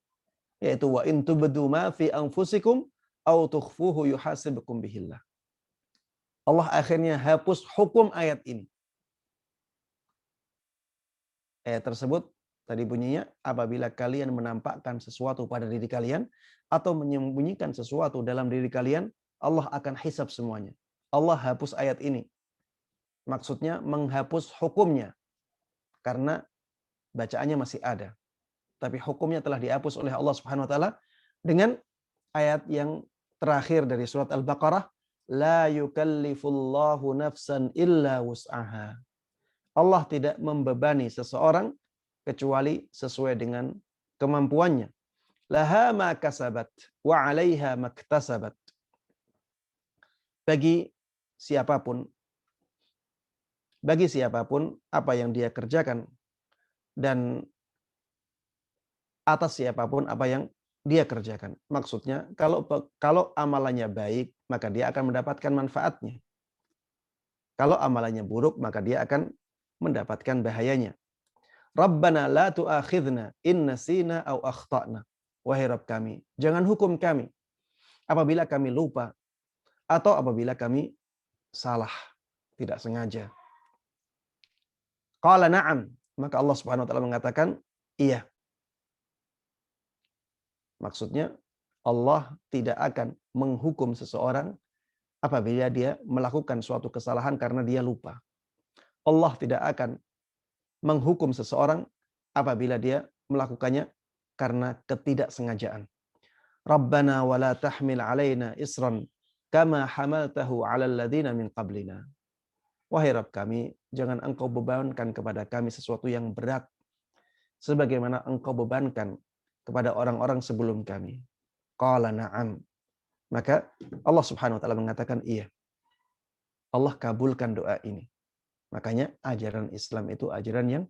yaitu wa in tubdu ma fi anfusikum aw tukhfuhu yuhasibukum bihillah. Allah akhirnya hapus hukum ayat ini. Ayat tersebut tadi bunyinya, apabila kalian menampakkan sesuatu pada diri kalian atau menyembunyikan sesuatu dalam diri kalian, Allah akan hisab semuanya. Allah hapus ayat ini. Maksudnya menghapus hukumnya. Karena bacaannya masih ada. Tapi hukumnya telah dihapus oleh Allah Subhanahu wa taala dengan ayat yang terakhir dari surat Al-Baqarah, la yukallifullahu nafsan illa wus'aha. Allah tidak membebani seseorang kecuali sesuai dengan kemampuannya. Laha ma kasabat wa 'alaiha maktasabat. Bagi siapapun apa yang dia kerjakan, dan atas siapapun apa yang dia kerjakan. Maksudnya kalau amalannya baik, maka dia akan mendapatkan manfaatnya. Kalau amalannya buruk, maka dia akan mendapatkan bahayanya. Rabbana la tu'akhidna in nasina aw akhtana. Wahai Rabb kami, jangan hukum kami apabila kami lupa atau apabila kami salah, tidak sengaja. Qala na'am. Maka Allah Subhanahu wa taala mengatakan, iya. Maksudnya Allah tidak akan menghukum seseorang apabila dia melakukan suatu kesalahan karena dia lupa. Allah tidak akan menghukum seseorang apabila dia melakukannya karena ketidaksengajaan. Rabbana wala tahmil alaina isran kama hamaltahu 'alal ladzina min qablina. Wahai Rabb kami, jangan Engkau bebankan kepada kami sesuatu yang berat sebagaimana Engkau bebankan kepada orang-orang sebelum kami. Qala na'am. Maka Allah Subhanahu wa taala mengatakan iya. Allah kabulkan doa ini. Makanya ajaran Islam itu ajaran yang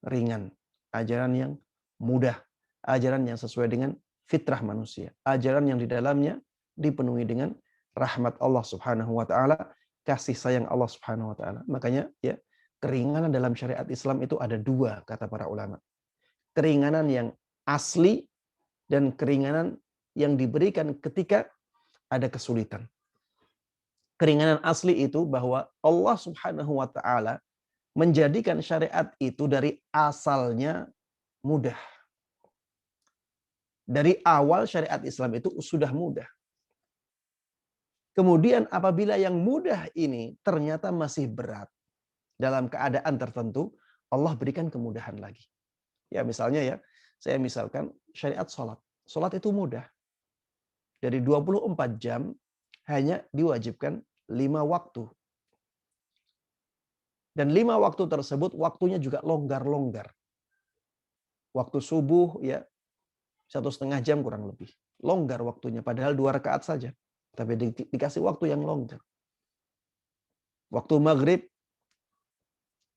ringan, ajaran yang mudah, ajaran yang sesuai dengan fitrah manusia, ajaran yang di dalamnya dipenuhi dengan rahmat Allah Subhanahu wa taala, kasih sayang Allah Subhanahu wa taala. Makanya ya, keringanan dalam syariat Islam itu ada dua kata para ulama. Keringanan yang asli dan keringanan yang diberikan ketika ada kesulitan. Keringanan asli itu bahwa Allah Subhanahu wa taala menjadikan syariat itu dari asalnya mudah. Dari awal syariat Islam itu sudah mudah. Kemudian apabila yang mudah ini ternyata masih berat dalam keadaan tertentu, Allah berikan kemudahan lagi. Ya misalnya ya, saya misalkan syariat sholat. Sholat itu mudah. Dari 24 jam hanya diwajibkan 5 waktu. Dan 5 waktu tersebut waktunya juga longgar-longgar. Waktu subuh ya 1,5 jam kurang lebih. Longgar waktunya, padahal 2 rakaat saja. Tapi dikasih waktu yang longgar. Waktu maghrib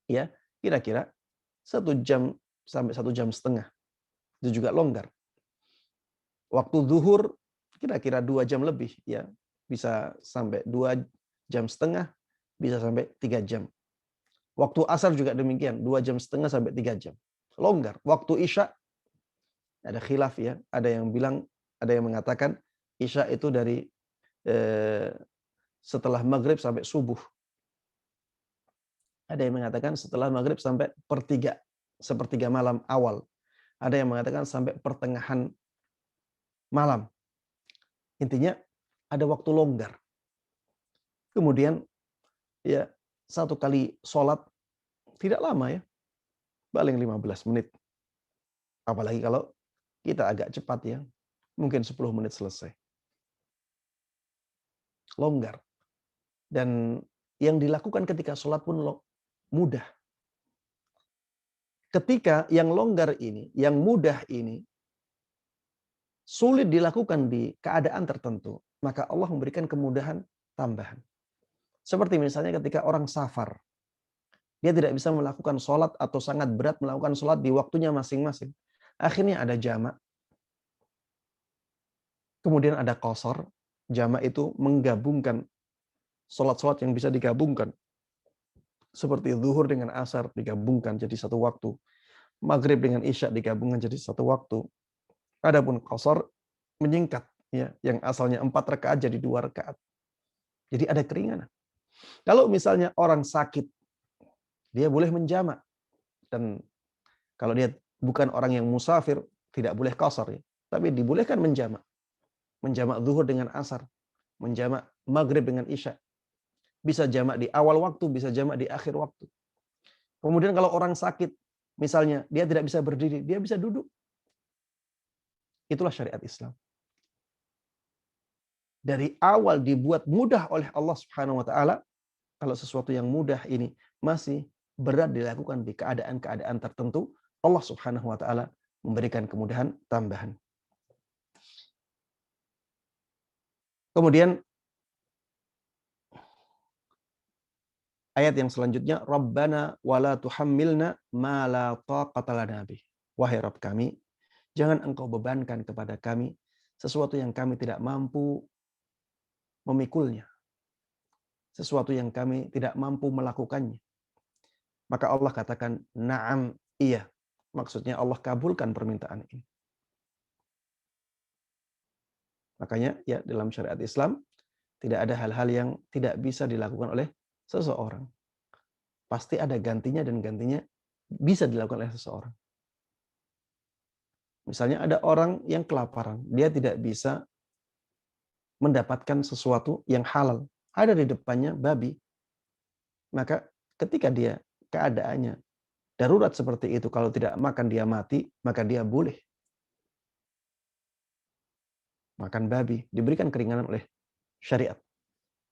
ya kira-kira 1 jam sampai 1,5 jam. Itu juga longgar. Waktu zuhur kira-kira 2 jam lebih ya. Bisa sampai 2,5 jam, bisa sampai 3 jam. Waktu asar juga demikian, 2,5 jam sampai 3 jam. Longgar. Waktu isya ada khilaf ya, ada yang bilang, ada yang mengatakan isya itu dari setelah maghrib sampai subuh. Ada yang mengatakan setelah maghrib sampai sepertiga malam awal. Ada yang mengatakan sampai pertengahan malam. Intinya ada waktu longgar. Kemudian ya satu kali sholat tidak lama ya, paling 15 menit. Apalagi kalau kita agak cepat ya, mungkin 10 menit selesai. Longgar. Dan yang dilakukan ketika sholat pun mudah. Ketika yang longgar ini, yang mudah ini, sulit dilakukan di keadaan tertentu, maka Allah memberikan kemudahan tambahan. Seperti misalnya ketika orang safar, dia tidak bisa melakukan sholat atau sangat berat melakukan sholat di waktunya masing-masing. Akhirnya ada jamak. Kemudian ada qasar. Jamak itu menggabungkan sholat-sholat yang bisa digabungkan. Seperti zuhur dengan asar digabungkan jadi satu waktu. Maghrib dengan isya digabungkan jadi satu waktu. Adapun qasar menyingkat, ya, yang asalnya 4 rakaat jadi 2 rakaat. Jadi ada keringanan. Kalau misalnya orang sakit, dia boleh menjamak. Dan kalau dia bukan orang yang musafir, tidak boleh qasar. Ya. Tapi dibolehkan menjamak. Menjamak zuhur dengan asar. Menjamak maghrib dengan isya. Bisa jamak di awal waktu, bisa jamak di akhir waktu. Kemudian kalau orang sakit, misalnya dia tidak bisa berdiri, dia bisa duduk. Itulah syariat Islam. Dari awal dibuat mudah oleh Allah Subhanahu wa taala. Kalau sesuatu yang mudah ini masih berat dilakukan di keadaan-keadaan tertentu, Allah Subhanahu wa taala memberikan kemudahan tambahan. Kemudian ayat yang selanjutnya, Rabbana wala tuhammilna ma la taqata lana bih. Wahai Rabb kami, jangan Engkau bebankan kepada kami sesuatu yang kami tidak mampu memikulnya. Sesuatu yang kami tidak mampu melakukannya. Maka Allah katakan, na'am, iya. Maksudnya Allah kabulkan permintaan ini. Makanya ya dalam syariat Islam tidak ada hal-hal yang tidak bisa dilakukan oleh seseorang. pasti ada gantinya dan gantinya bisa dilakukan oleh seseorang. Misalnya ada orang yang kelaparan, dia tidak bisa mendapatkan sesuatu yang halal. Ada di depannya babi. Maka ketika dia keadaannya darurat seperti itu, kalau tidak makan dia mati, maka dia boleh makan babi, diberikan keringanan oleh syariat.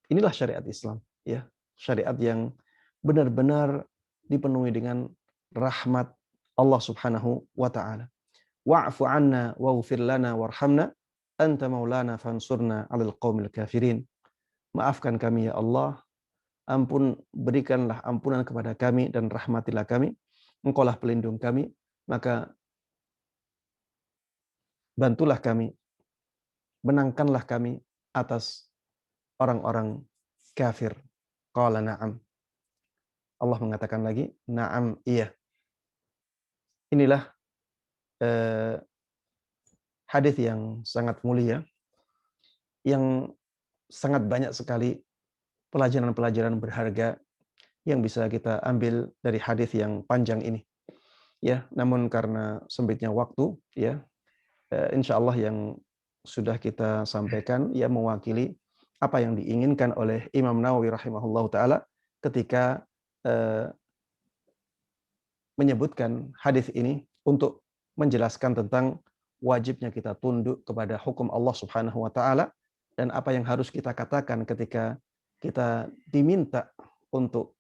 Inilah syariat Islam, ya. Syariat yang benar-benar dipenuhi dengan rahmat Allah Subhanahu wa taala. Wa'fu 'anna waghfir lana warhamna anta maulana fansurna 'alal qaumil kafirin. Maafkan kami ya Allah, berikanlah ampunan kepada kami dan rahmatilah kami. Engkaulah pelindung kami, maka bantulah kami, menangkanlah kami atas orang-orang kafir. Qala na'am. Allah mengatakan lagi, na'am, iya. Inilah hadis yang sangat mulia, yang sangat banyak sekali pelajaran-pelajaran berharga yang bisa kita ambil dari hadis yang panjang ini. Ya, namun karena sempitnya waktu, ya, insya Allah yang sudah kita sampaikan ya mewakili apa yang diinginkan oleh Imam Nawawi rahimahullah taala ketika menyebutkan hadis ini untuk menjelaskan tentang wajibnya kita tunduk kepada hukum Allah Subhanahu wa taala dan apa yang harus kita katakan ketika kita diminta untuk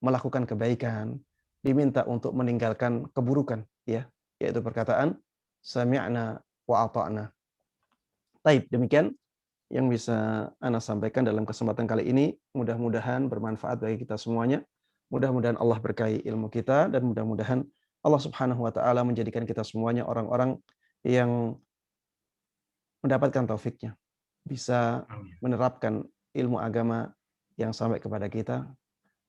melakukan kebaikan, diminta untuk meninggalkan keburukan, ya, yaitu perkataan sami'na wa ata'na. Taib, demikian yang bisa Ana sampaikan dalam kesempatan kali ini. Mudah-mudahan bermanfaat bagi kita semuanya. Mudah-mudahan Allah berkahi ilmu kita dan mudah-mudahan Allah Subhanahu wa taala menjadikan kita semuanya orang-orang yang mendapatkan taufiknya, bisa menerapkan ilmu agama yang sampai kepada kita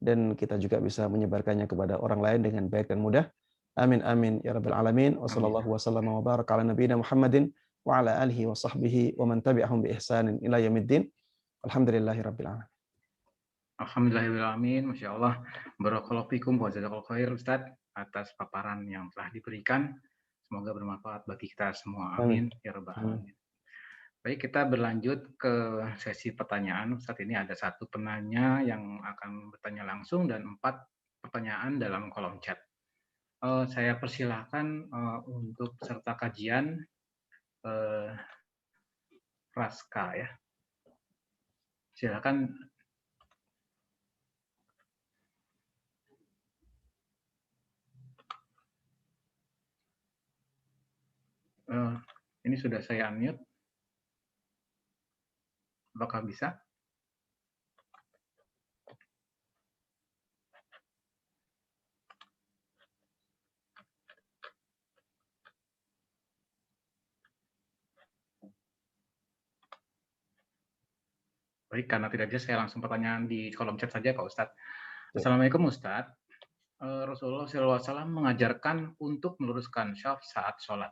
dan kita juga bisa menyebarkannya kepada orang lain dengan baik dan mudah. Amin amin ya rabbal alamin. Wassallallahu wasallam wa baraka ala nabiyina Muhammadin wa ala alihi wa sahbihi wa man tabi'ahum bi ihsanin ila yaumiddin. Alhamdulillahi rabbil alamin. Alhamdulillahirrahmanirrahim. Masya Allah. Barakallahu fikum wa jazakallahu khair Ustaz atas paparan yang telah diberikan. Semoga bermanfaat bagi kita semua. Amin. Ya rabbal alamin. Baik, kita berlanjut ke sesi pertanyaan. Saat ini ada satu penanya yang akan bertanya langsung dan 4 pertanyaan dalam kolom chat. Saya persilahkan untuk peserta kajian Raska ya. Silakan. Ini sudah saya unmute. Apakah bisa? Baik, karena tidak bisa, saya langsung pertanyaan di kolom chat saja Pak Ustadz. Assalamualaikum Ustadz. Rasulullah SAW mengajarkan untuk meluruskan syaf saat sholat.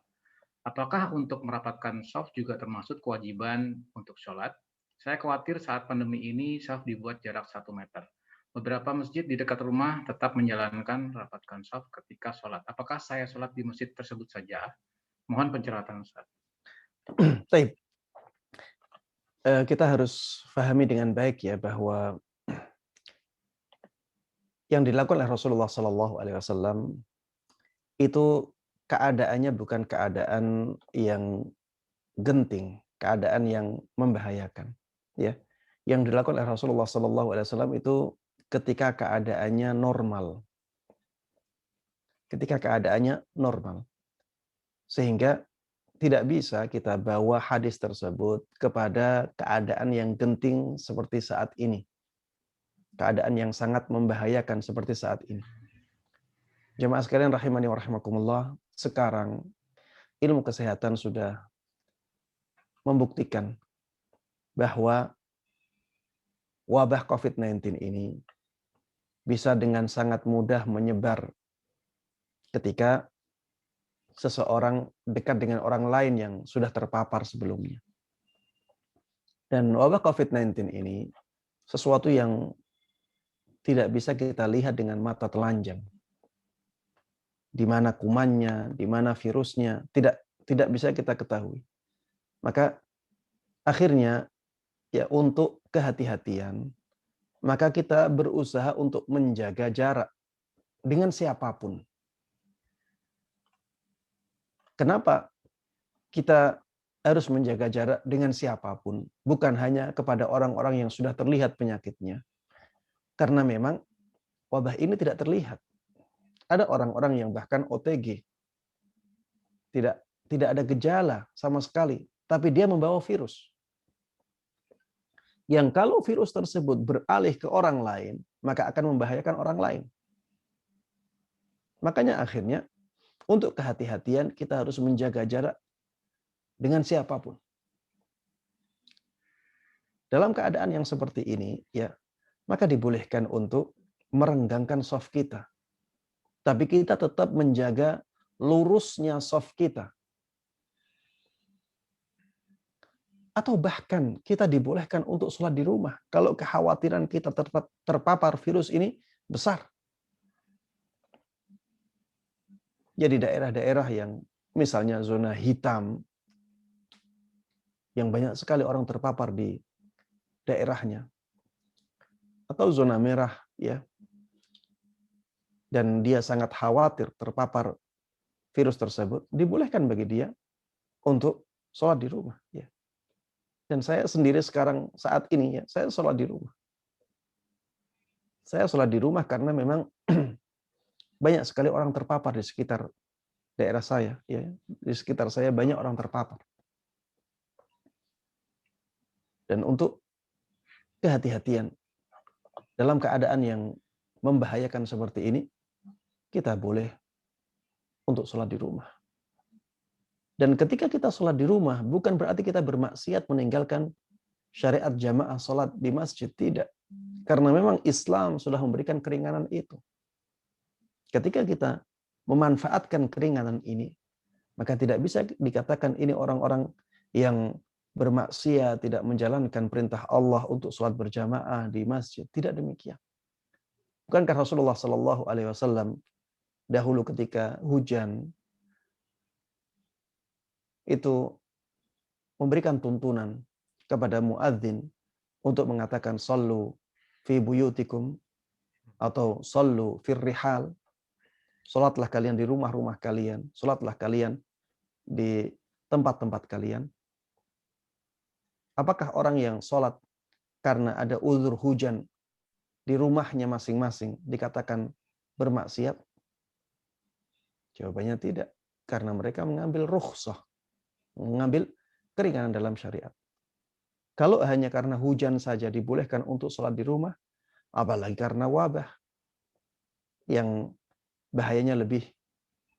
Apakah untuk merapatkan syaf juga termasuk kewajiban untuk sholat? Saya khawatir saat pandemi ini syaf dibuat jarak 1 meter. Beberapa masjid di dekat rumah tetap menjalankan rapatkan syaf ketika sholat. Apakah saya sholat di masjid tersebut saja? Mohon pencerahan Ustaz. Baik. Kita harus pahami dengan baik ya bahwa yang dilakukan oleh Rasulullah SAW itu keadaannya bukan keadaan yang genting, keadaan yang membahayakan. Ya, yang dilakukan oleh Rasulullah SAW itu ketika keadaannya normal, sehingga tidak bisa kita bawa hadis tersebut kepada keadaan yang genting seperti saat ini. Keadaan yang sangat membahayakan seperti saat ini. Jemaah sekalian rahimani wa rahimakumullah, sekarang ilmu kesehatan sudah membuktikan bahwa wabah COVID-19 ini bisa dengan sangat mudah menyebar ketika seseorang dekat dengan orang lain yang sudah terpapar sebelumnya. Dan wabah COVID-19 ini sesuatu yang tidak bisa kita lihat dengan mata telanjang. Di mana kumannya, di mana virusnya, tidak bisa kita ketahui. Maka akhirnya ya untuk kehati-hatian, maka kita berusaha untuk menjaga jarak dengan siapapun. Kenapa kita harus menjaga jarak dengan siapapun? Bukan hanya kepada orang-orang yang sudah terlihat penyakitnya. Karena memang wabah ini tidak terlihat. Ada orang-orang yang bahkan OTG, tidak ada gejala sama sekali, tapi dia membawa virus. Yang kalau virus tersebut beralih ke orang lain, maka akan membahayakan orang lain. Makanya akhirnya untuk kehati-hatian kita harus menjaga jarak dengan siapapun. Dalam keadaan yang seperti ini, ya, maka dibolehkan untuk merenggangkan shaf kita. Tapi kita tetap menjaga lurusnya shaf kita. Atau bahkan kita dibolehkan untuk sholat di rumah. Kalau kekhawatiran kita terpapar virus ini besar. Jadi daerah-daerah yang misalnya zona hitam, yang banyak sekali orang terpapar di daerahnya. Atau zona merah, ya, dan dia sangat khawatir terpapar virus tersebut, dibolehkan bagi dia untuk sholat di rumah. Ya. Dan saya sendiri sekarang saat ini, ya, saya sholat di rumah. Saya sholat di rumah karena memang banyak sekali orang terpapar di sekitar daerah saya. Ya. Di sekitar saya banyak orang terpapar. Dan untuk kehati-hatian dalam keadaan yang membahayakan seperti ini, kita boleh untuk sholat di rumah. Dan ketika kita sholat di rumah, bukan berarti kita bermaksiat meninggalkan syariat jamaah sholat di masjid. Tidak. Karena memang Islam sudah memberikan keringanan itu. Ketika kita memanfaatkan keringanan ini, maka tidak bisa dikatakan ini orang-orang yang bermaksiat, tidak menjalankan perintah Allah untuk sholat berjamaah di masjid. Tidak demikian. Bukankah Rasulullah SAW dahulu ketika hujan itu memberikan tuntunan kepada muadzin untuk mengatakan sallu fi buyutikum atau sallu fir rihal, salatlah kalian di rumah-rumah kalian, salatlah kalian di tempat-tempat kalian. Apakah orang yang salat karena ada uzur hujan di rumahnya masing-masing dikatakan bermaksiat? Jawabannya tidak, karena mereka mengambil rukhsah, mengambil keringanan dalam syariat. Kalau hanya karena hujan saja dibolehkan untuk sholat di rumah, apalagi karena wabah yang bahayanya lebih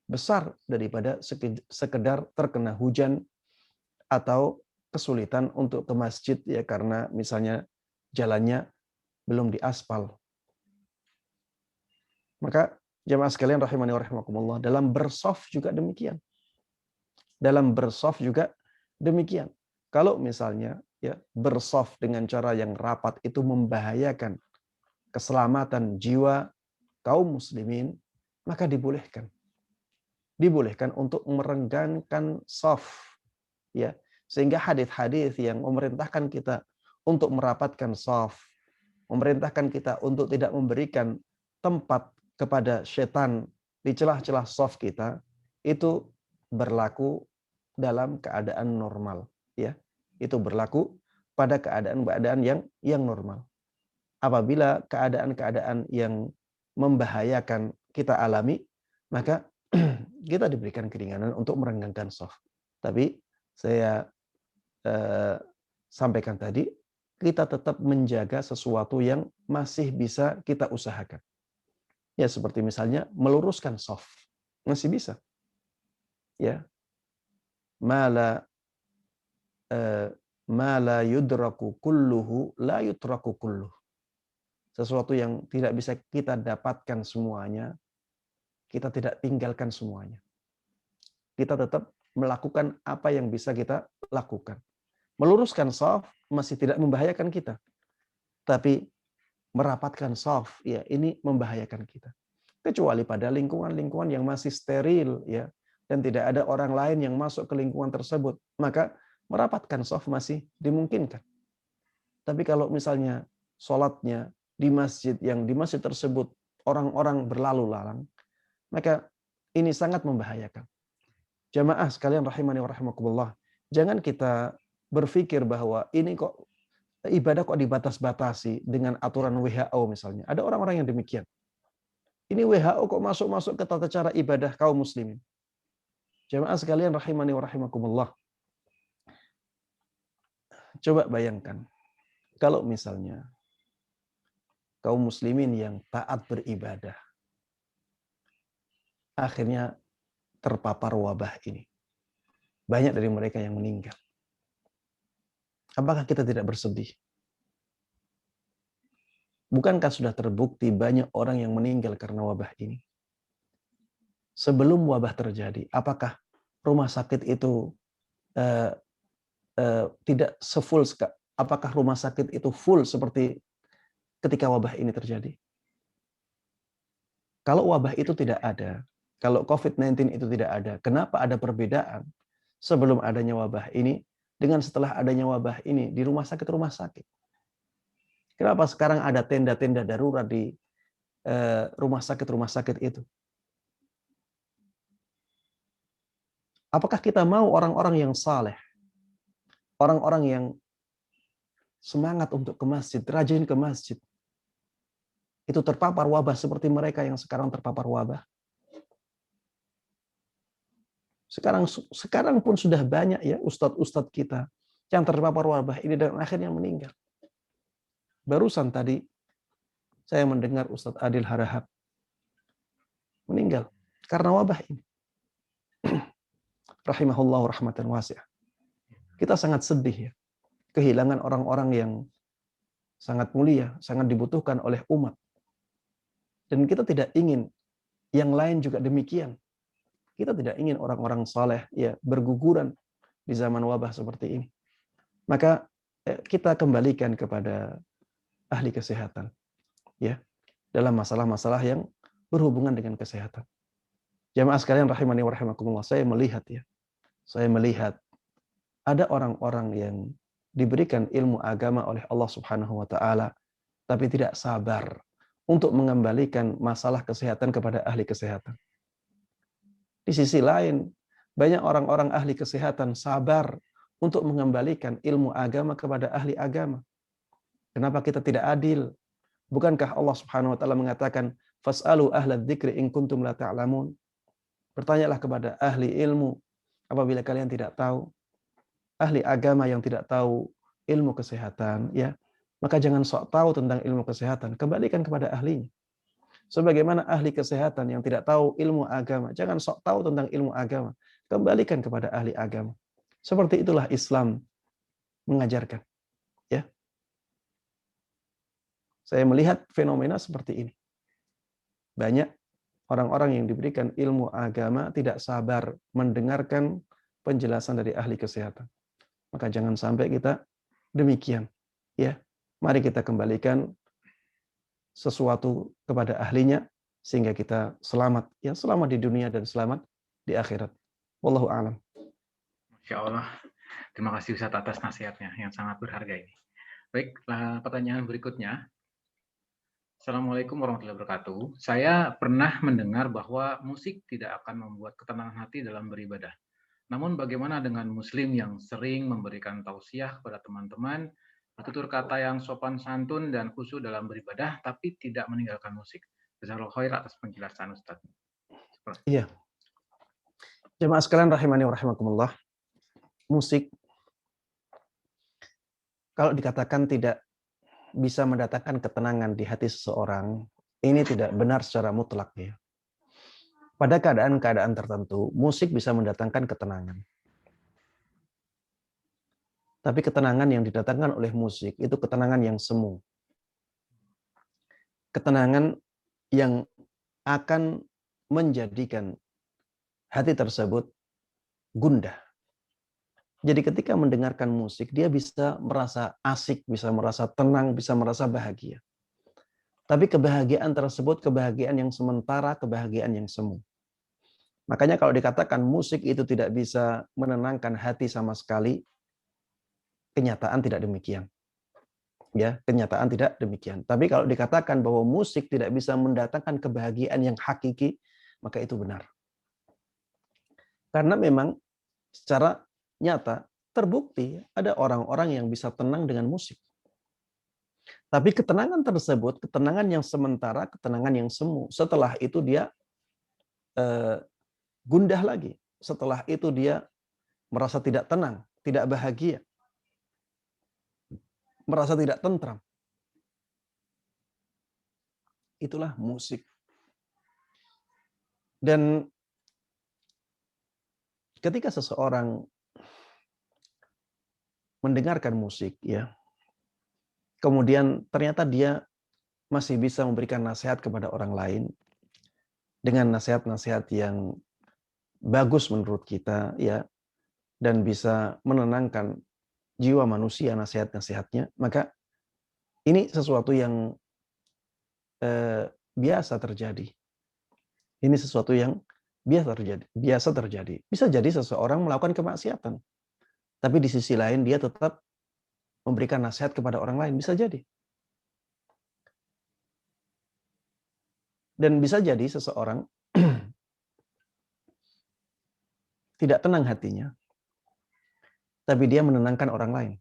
besar daripada sekedar terkena hujan atau kesulitan untuk ke masjid ya karena misalnya jalannya belum diaspal. Maka jamaah sekalian rahimani wa rahimakumullah, dalam bershaf juga demikian. Dalam bershaf juga demikian. Kalau misalnya ya bershaf dengan cara yang rapat itu membahayakan keselamatan jiwa kaum muslimin, maka dibolehkan. Dibolehkan untuk merenggangkan shaf. Ya, sehingga hadis-hadis yang memerintahkan kita untuk merapatkan shaf, memerintahkan kita untuk tidak memberikan tempat kepada setan di celah-celah shaf kita, itu berlaku dalam keadaan normal, ya. Itu berlaku pada keadaan-keadaan yang normal. Apabila keadaan-keadaan yang membahayakan kita alami, maka kita diberikan keringanan untuk merenggangkan shaf. Tapi saya sampaikan tadi, kita tetap menjaga sesuatu yang masih bisa kita usahakan. Ya, seperti misalnya meluruskan shaf. Masih bisa. Ya. Mala yudraku kulluhu la yutraku kulluh. Sesuatu yang tidak bisa kita dapatkan semuanya, kita tidak tinggalkan semuanya. Kita tetap melakukan apa yang bisa kita lakukan. Meluruskan shaf masih tidak membahayakan kita. Tapi merapatkan shaf, ya ini membahayakan kita. Kecuali pada lingkungan-lingkungan yang masih steril, ya, dan tidak ada orang lain yang masuk ke lingkungan tersebut, maka merapatkan shaf masih dimungkinkan. Tapi kalau misalnya sholatnya di masjid yang di masjid tersebut orang-orang berlalu lalang, maka ini sangat membahayakan. Jamaah sekalian rahimani wa rahimakumullah, jangan kita berpikir bahwa ini kok ibadah kok dibatas-batasi dengan aturan WHO misalnya. Ada orang-orang yang demikian. Ini WHO kok masuk-masuk ke tata cara ibadah kaum muslimin. Jamaah sekalian rahimani wa rahimakumullah. Coba bayangkan, kalau misalnya kaum muslimin yang taat beribadah, akhirnya terpapar wabah ini. Banyak dari mereka yang meninggal. Apakah kita tidak bersedih? Bukankah sudah terbukti banyak orang yang meninggal karena wabah ini? Sebelum wabah terjadi, apakah rumah sakit itu tidak sefull? Apakah rumah sakit itu full seperti ketika wabah ini terjadi? Kalau wabah itu tidak ada, kalau COVID-19 itu tidak ada, kenapa ada perbedaan sebelum adanya wabah ini dengan setelah adanya wabah ini di rumah sakit? Kenapa sekarang ada tenda-tenda darurat di rumah sakit itu? Apakah kita mau orang-orang yang saleh, orang-orang yang semangat untuk ke masjid, rajin ke masjid, itu terpapar wabah seperti mereka yang sekarang terpapar wabah? Sekarang pun sudah banyak ya ustadz-ustadz kita yang terpapar wabah ini dan akhirnya meninggal. Barusan tadi saya mendengar Ustadz Adil Harahap meninggal karena wabah ini. Rahimahullah rahmatan wasi'ah. Kita sangat sedih ya, kehilangan orang-orang yang sangat mulia, sangat dibutuhkan oleh umat. Dan kita tidak ingin yang lain juga demikian. Kita tidak ingin orang-orang saleh ya berguguran di zaman wabah seperti ini. Maka kita kembalikan kepada ahli kesehatan ya dalam masalah-masalah yang berhubungan dengan kesehatan. Jamaah sekalian rahimani wa rahimakumullah, saya melihat ada orang-orang yang diberikan ilmu agama oleh Allah Subhanahu wa taala tapi tidak sabar untuk mengembalikan masalah kesehatan kepada ahli kesehatan. Di sisi lain, banyak orang-orang ahli kesehatan sabar untuk mengembalikan ilmu agama kepada ahli agama. Kenapa kita tidak adil? Bukankah Allah Subhanahu wa taala mengatakan, "Fas'alu ahla dzikri in kuntum la ta'lamun." Bertanyalah kepada ahli ilmu apabila kalian tidak tahu. Ahli agama yang tidak tahu ilmu kesehatan, ya, maka jangan sok tahu tentang ilmu kesehatan, kembalikan kepada ahlinya. Sebagaimana ahli kesehatan yang tidak tahu ilmu agama, jangan sok tahu tentang ilmu agama, kembalikan kepada ahli agama. Seperti itulah Islam mengajarkan. Ya, saya melihat fenomena seperti ini. Banyak orang-orang yang diberikan ilmu agama tidak sabar mendengarkan penjelasan dari ahli kesehatan. Maka jangan sampai kita demikian. Ya, mari kita kembalikan sesuatu kepada ahlinya sehingga kita selamat. Ya, selamat di dunia dan selamat di akhirat. Wallahu a'lam. Masya Allah. Terima kasih Ustaz atas nasihatnya yang sangat berharga ini. Baik, pertanyaan berikutnya. Assalamualaikum warahmatullahi wabarakatuh. Saya pernah mendengar bahwa musik tidak akan membuat ketenangan hati dalam beribadah. Namun bagaimana dengan muslim yang sering memberikan tausiah kepada teman-teman, tutur kata yang sopan santun dan khusyuk dalam beribadah, tapi tidak meninggalkan musik? Jazakallahu khair atas penjelasan Ustaz. Iya. Jemaah sekalian rahimani wa rahimakumullah. Musik kalau dikatakan tidak bisa mendatangkan ketenangan di hati seseorang, ini tidak benar secara mutlak ya. Pada keadaan-keadaan tertentu, musik bisa mendatangkan ketenangan. Tapi ketenangan yang didatangkan oleh musik itu ketenangan yang semu. Ketenangan yang akan menjadikan hati tersebut gundah. Jadi ketika mendengarkan musik, dia bisa merasa asik, bisa merasa tenang, bisa merasa bahagia. Tapi kebahagiaan tersebut kebahagiaan yang sementara, kebahagiaan yang semu. Makanya kalau dikatakan musik itu tidak bisa menenangkan hati sama sekali, kenyataan tidak demikian. Ya, kenyataan tidak demikian. Tapi kalau dikatakan bahwa musik tidak bisa mendatangkan kebahagiaan yang hakiki, maka itu benar. Karena memang secara nyata terbukti ada orang-orang yang bisa tenang dengan musik. Tapi ketenangan tersebut, ketenangan yang sementara, ketenangan yang semu. Setelah itu dia gundah lagi. Setelah itu dia merasa tidak tenang, tidak bahagia, merasa tidak tentram. Itulah musik. Dan ketika seseorang mendengarkan musik, ya, kemudian ternyata dia masih bisa memberikan nasihat kepada orang lain dengan nasihat-nasihat yang bagus menurut kita, ya, dan bisa menenangkan jiwa manusia nasihat-nasihatnya, maka ini sesuatu yang biasa terjadi. Ini sesuatu yang biasa terjadi. Bisa jadi seseorang melakukan kemaksiatan, tapi di sisi lain dia tetap memberikan nasihat kepada orang lain, bisa jadi. Dan bisa jadi seseorang tidak tenang hatinya, tapi dia menenangkan orang lain.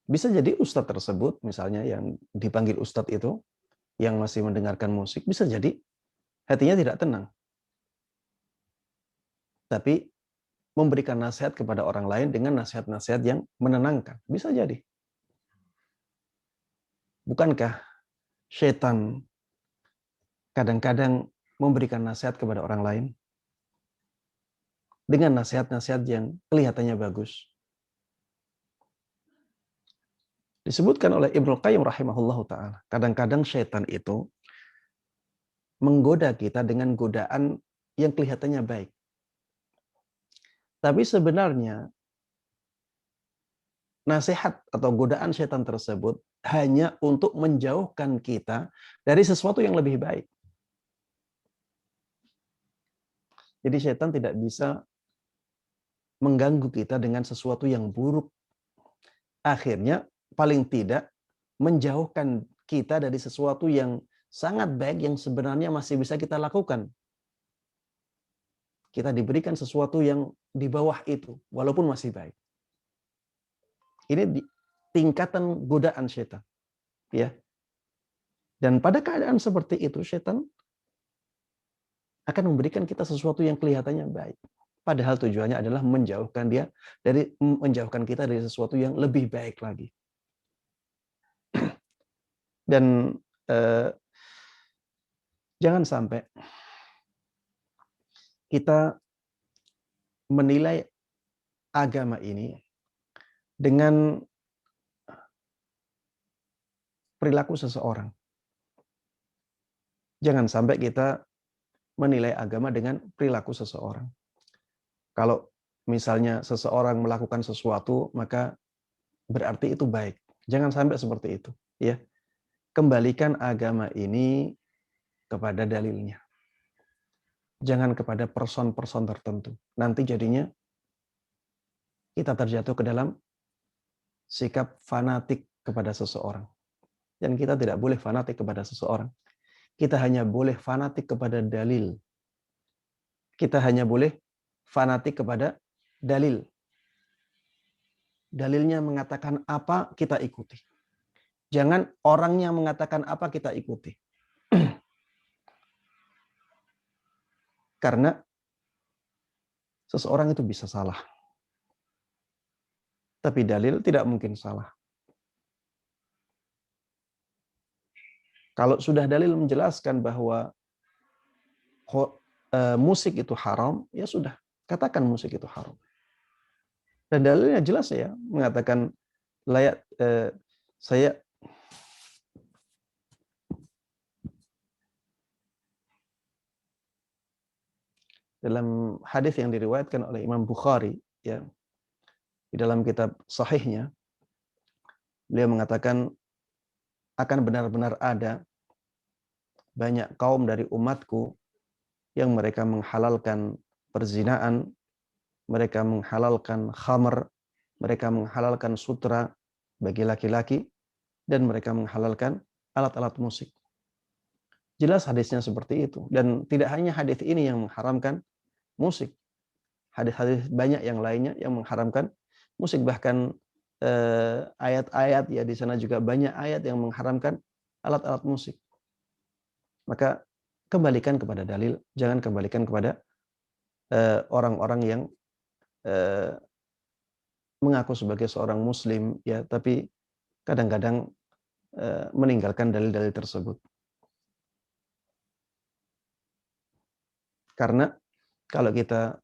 Bisa jadi ustadz tersebut, misalnya yang dipanggil ustadz itu, yang masih mendengarkan musik, bisa jadi hatinya tidak tenang. Tapi memberikan nasihat kepada orang lain dengan nasihat-nasihat yang menenangkan. Bisa jadi. Bukankah setan kadang-kadang memberikan nasihat kepada orang lain dengan nasihat-nasihat yang kelihatannya bagus? Disebutkan oleh Ibnu Qayyim rahimahullahu ta'ala. Kadang-kadang setan itu menggoda kita dengan godaan yang kelihatannya baik. Tapi sebenarnya nasihat atau godaan setan tersebut hanya untuk menjauhkan kita dari sesuatu yang lebih baik. Jadi setan tidak bisa mengganggu kita dengan sesuatu yang buruk. Akhirnya paling tidak menjauhkan kita dari sesuatu yang sangat baik yang sebenarnya masih bisa kita lakukan. Kita diberikan sesuatu yang di bawah itu, walaupun masih baik. Ini tingkatan godaan setan. Ya. Dan pada keadaan seperti itu, setan akan memberikan kita sesuatu yang kelihatannya baik. Padahal tujuannya adalah menjauhkan kita dari sesuatu yang lebih baik lagi. Dan jangan sampai kita menilai agama ini dengan perilaku seseorang. Jangan sampai kita menilai agama dengan perilaku seseorang. Kalau misalnya seseorang melakukan sesuatu, maka berarti itu baik. Jangan sampai seperti itu, ya. Kembalikan agama ini kepada dalilnya. Jangan kepada person-person tertentu. Nanti jadinya kita terjatuh ke dalam sikap fanatik kepada seseorang. Dan kita tidak boleh fanatik kepada seseorang. Kita hanya boleh fanatik kepada dalil. Kita hanya boleh fanatik kepada dalil. Dalilnya mengatakan apa, kita ikuti. Jangan orangnya mengatakan apa, kita ikuti. Karena seseorang itu bisa salah. Tapi dalil tidak mungkin salah. Kalau sudah dalil menjelaskan bahwa musik itu haram, ya sudah, katakan musik itu haram. Dan dalilnya jelas ya, mengatakan layak saya dalam hadis yang diriwayatkan oleh Imam Bukhari, ya, di dalam kitab sahihnya, beliau mengatakan akan benar-benar ada banyak kaum dari umatku yang mereka menghalalkan perzinaan, mereka menghalalkan khamr, mereka menghalalkan sutra bagi laki-laki, dan mereka menghalalkan alat-alat musik. Jelas hadisnya seperti itu. Dan tidak hanya hadis ini yang mengharamkan musik. Hadis-hadis banyak yang lainnya yang mengharamkan musik. Bahkan ayat-ayat ya di sana juga banyak ayat yang mengharamkan alat-alat musik. Maka kembalikan kepada dalil, jangan kembalikan kepada orang-orang yang mengaku sebagai seorang muslim ya, tapi kadang-kadang meninggalkan dalil-dalil tersebut. Karena kalau kita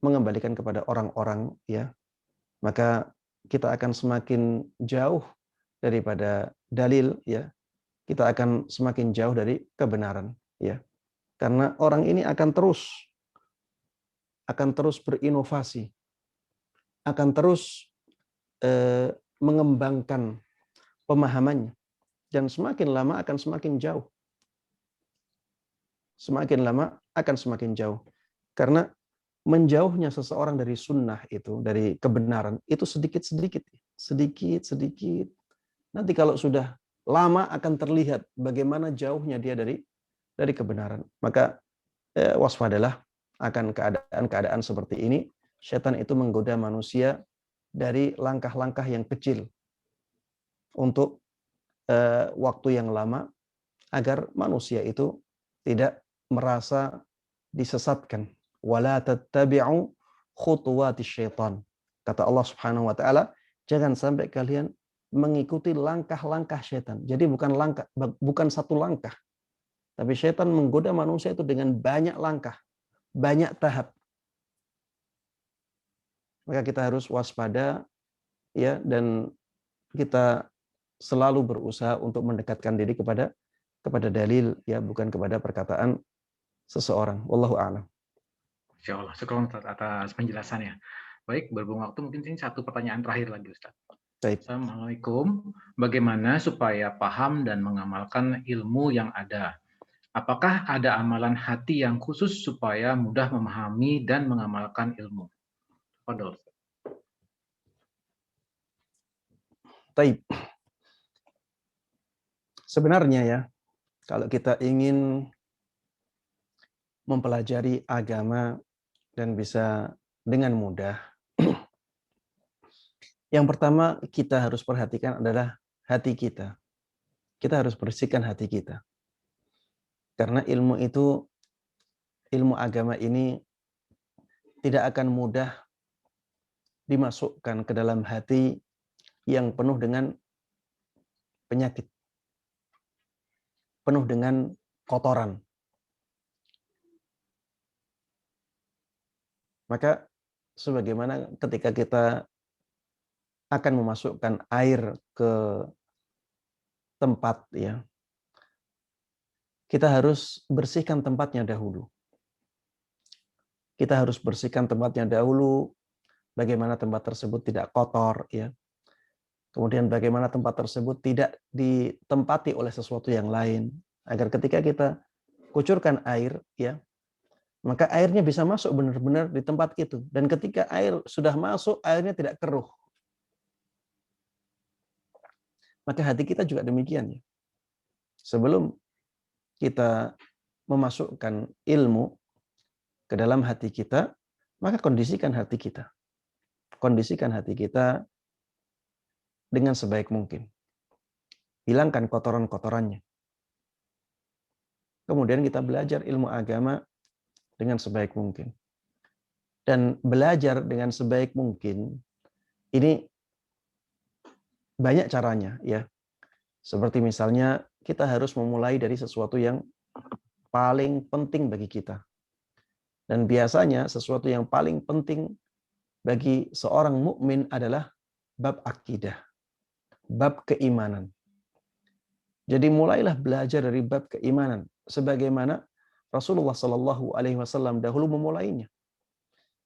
mengembalikan kepada orang-orang ya, maka kita akan semakin jauh daripada dalil ya. Kita akan semakin jauh dari kebenaran ya. Karena orang ini akan terus berinovasi, akan terus mengembangkan pemahamannya, dan semakin lama akan semakin jauh. Semakin lama akan semakin jauh. Karena menjauhnya seseorang dari sunnah itu, dari kebenaran, itu sedikit-sedikit. Sedikit-sedikit. Nanti kalau sudah lama akan terlihat bagaimana jauhnya dia dari kebenaran. Maka waspadalah akan keadaan-keadaan seperti ini. Setan itu menggoda manusia dari langkah-langkah yang kecil untuk waktu yang lama, agar manusia itu tidak merasa disesatkan. Wala tattabi'u khutuwatis syaitan. Kata Allah Subhanahu wa taala, jangan sampai kalian mengikuti langkah-langkah syaitan. Jadi bukan satu langkah. Tapi syaitan menggoda manusia itu dengan banyak langkah, banyak tahap. Maka kita harus waspada ya, dan kita selalu berusaha untuk mendekatkan diri kepada dalil ya, bukan kepada perkataan seseorang. Wallahu a'lam. Insya Allah, syukur Ustaz atas penjelasannya. Baik, berhubung waktu mungkin ini satu pertanyaan terakhir lagi Ustaz. Baik. Assalamualaikum, bagaimana supaya paham dan mengamalkan ilmu yang ada? Apakah ada amalan hati yang khusus supaya mudah memahami dan mengamalkan ilmu? Fadol. Baik. Sebenarnya ya, kalau kita ingin mempelajari agama dan bisa dengan mudah, yang pertama kita harus perhatikan adalah hati kita. Kita harus bersihkan hati kita. Karena ilmu agama ini tidak akan mudah dimasukkan ke dalam hati yang penuh dengan penyakit, penuh dengan kotoran. Maka sebagaimana ketika kita akan memasukkan air ke tempat ya, kita harus bersihkan tempatnya dahulu. Kita harus bersihkan tempatnya dahulu, bagaimana tempat tersebut tidak kotor ya. Kemudian bagaimana tempat tersebut tidak ditempati oleh sesuatu yang lain, agar ketika kita kucurkan air ya, maka airnya bisa masuk benar-benar di tempat itu. Dan ketika air sudah masuk, airnya tidak keruh. Maka hati kita juga demikian ya. Sebelum kita memasukkan ilmu ke dalam hati kita, maka kondisikan hati kita. Kondisikan hati kita dengan sebaik mungkin. Hilangkan kotoran-kotorannya. Kemudian kita belajar ilmu agama dengan sebaik mungkin. Dan belajar dengan sebaik mungkin, ini banyak caranya ya. Seperti misalnya kita harus memulai dari sesuatu yang paling penting bagi kita. Dan biasanya sesuatu yang paling penting bagi seorang mukmin adalah bab akidah, bab keimanan. Jadi mulailah belajar dari bab keimanan, sebagaimana Rasulullah Shallallahu Alaihi Wasallam dahulu memulainya.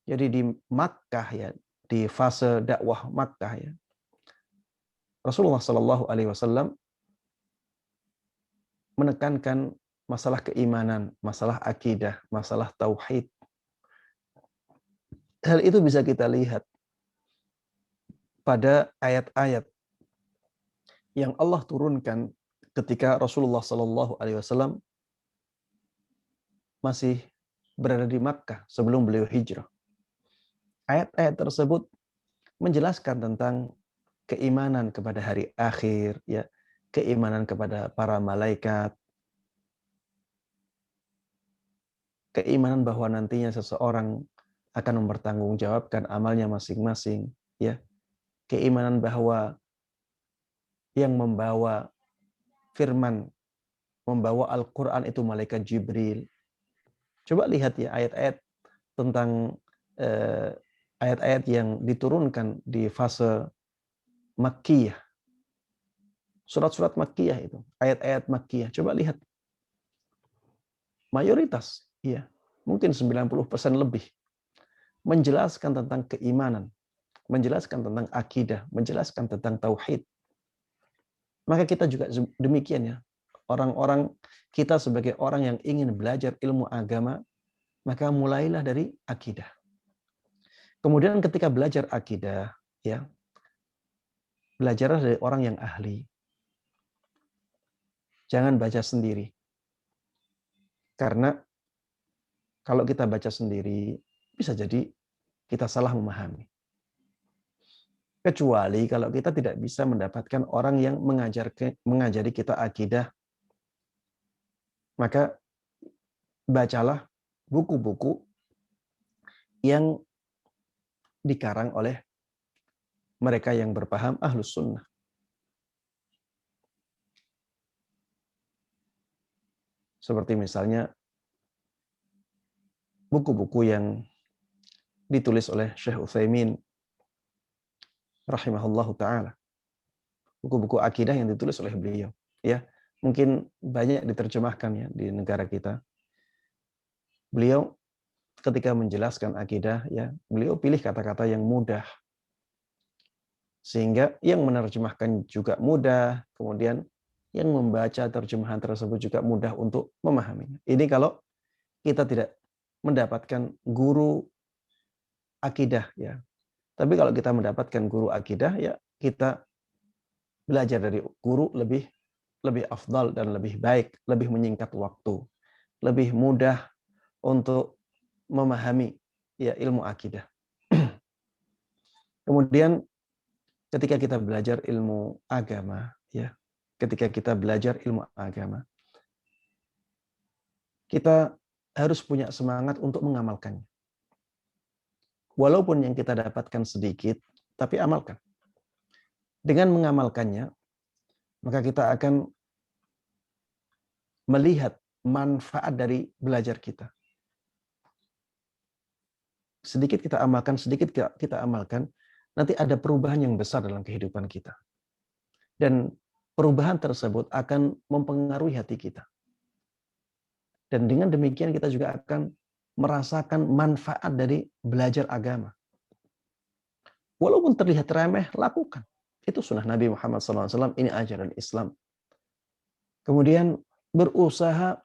Jadi di Makkah ya, di fase dakwah Makkah ya, Rasulullah Shallallahu Alaihi Wasallam menekankan masalah keimanan, masalah akidah, masalah tauhid. Hal itu bisa kita lihat pada ayat-ayat yang Allah turunkan ketika Rasulullah Shallallahu Alaihi Wasallam masih berada di Makkah sebelum beliau hijrah. Ayat-ayat tersebut menjelaskan tentang keimanan kepada hari akhir, ya, keimanan kepada para malaikat, keimanan bahwa nantinya seseorang akan mempertanggungjawabkan amalnya masing-masing, ya, keimanan bahwa yang membawa firman, membawa Al-Quran itu malaikat Jibril. Coba lihat ya ayat-ayat tentang ayat-ayat yang diturunkan di fase Makkiyah. Surat-surat Makkiyah itu, ayat-ayat Makkiyah. Coba lihat. Mayoritas, ya, mungkin 90% lebih menjelaskan tentang keimanan, menjelaskan tentang akidah, menjelaskan tentang tauhid. Maka kita juga demikian ya. Orang-orang kita sebagai orang yang ingin belajar ilmu agama, maka mulailah dari akidah. Kemudian ketika belajar akidah, ya, belajarlah dari orang yang ahli. Jangan baca sendiri. Karena kalau kita baca sendiri, bisa jadi kita salah memahami. Kecuali kalau kita tidak bisa mendapatkan orang yang mengajari kita akidah, maka bacalah buku-buku yang dikarang oleh mereka yang berpaham ahlus sunnah. Seperti misalnya buku-buku yang ditulis oleh Syekh Utsaimin rahimahullahu taala. Buku-buku akidah yang ditulis oleh beliau, ya. Mungkin banyak diterjemahkan ya di negara kita. Beliau ketika menjelaskan akidah, ya, beliau pilih kata-kata yang mudah. Sehingga yang menerjemahkan juga mudah, kemudian yang membaca terjemahan tersebut juga mudah untuk memahaminya. Ini kalau kita tidak mendapatkan guru akidah, ya. Tapi kalau kita mendapatkan guru akidah, ya kita belajar dari guru lebih afdal dan lebih baik, lebih menyingkat waktu, lebih mudah untuk memahami ya ilmu akidah. Kemudian ketika kita belajar ilmu agama, ya, ketika kita belajar ilmu agama, kita harus punya semangat untuk mengamalkannya. Walaupun yang kita dapatkan sedikit, tapi amalkan. Dengan mengamalkannya, maka kita akan melihat manfaat dari belajar kita. Sedikit kita amalkan, nanti ada perubahan yang besar dalam kehidupan kita. Dan perubahan tersebut akan mempengaruhi hati kita. Dan dengan demikian kita juga akan merasakan manfaat dari belajar agama. Walaupun terlihat remeh, lakukan. Itu sunnah Nabi Muhammad SAW, ini ajaran Islam. Kemudian berusaha,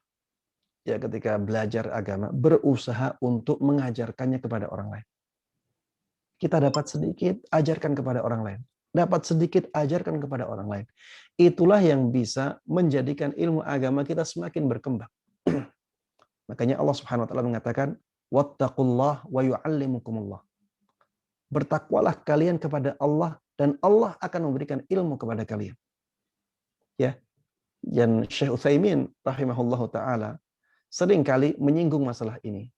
ya ketika belajar agama, berusaha untuk mengajarkannya kepada orang lain. Kita dapat sedikit, ajarkan kepada orang lain. Dapat sedikit, ajarkan kepada orang lain. Itulah yang bisa menjadikan ilmu agama kita semakin berkembang. Makanya Allah Subhanahu wa taala mengatakan, "Wattaqullah wa yu'allimukumullah." Bertakwalah kalian kepada Allah dan Allah akan memberikan ilmu kepada kalian. Ya. Dan Syekh Utsaimin rahimahullahu taala sering kali menyinggung masalah ini,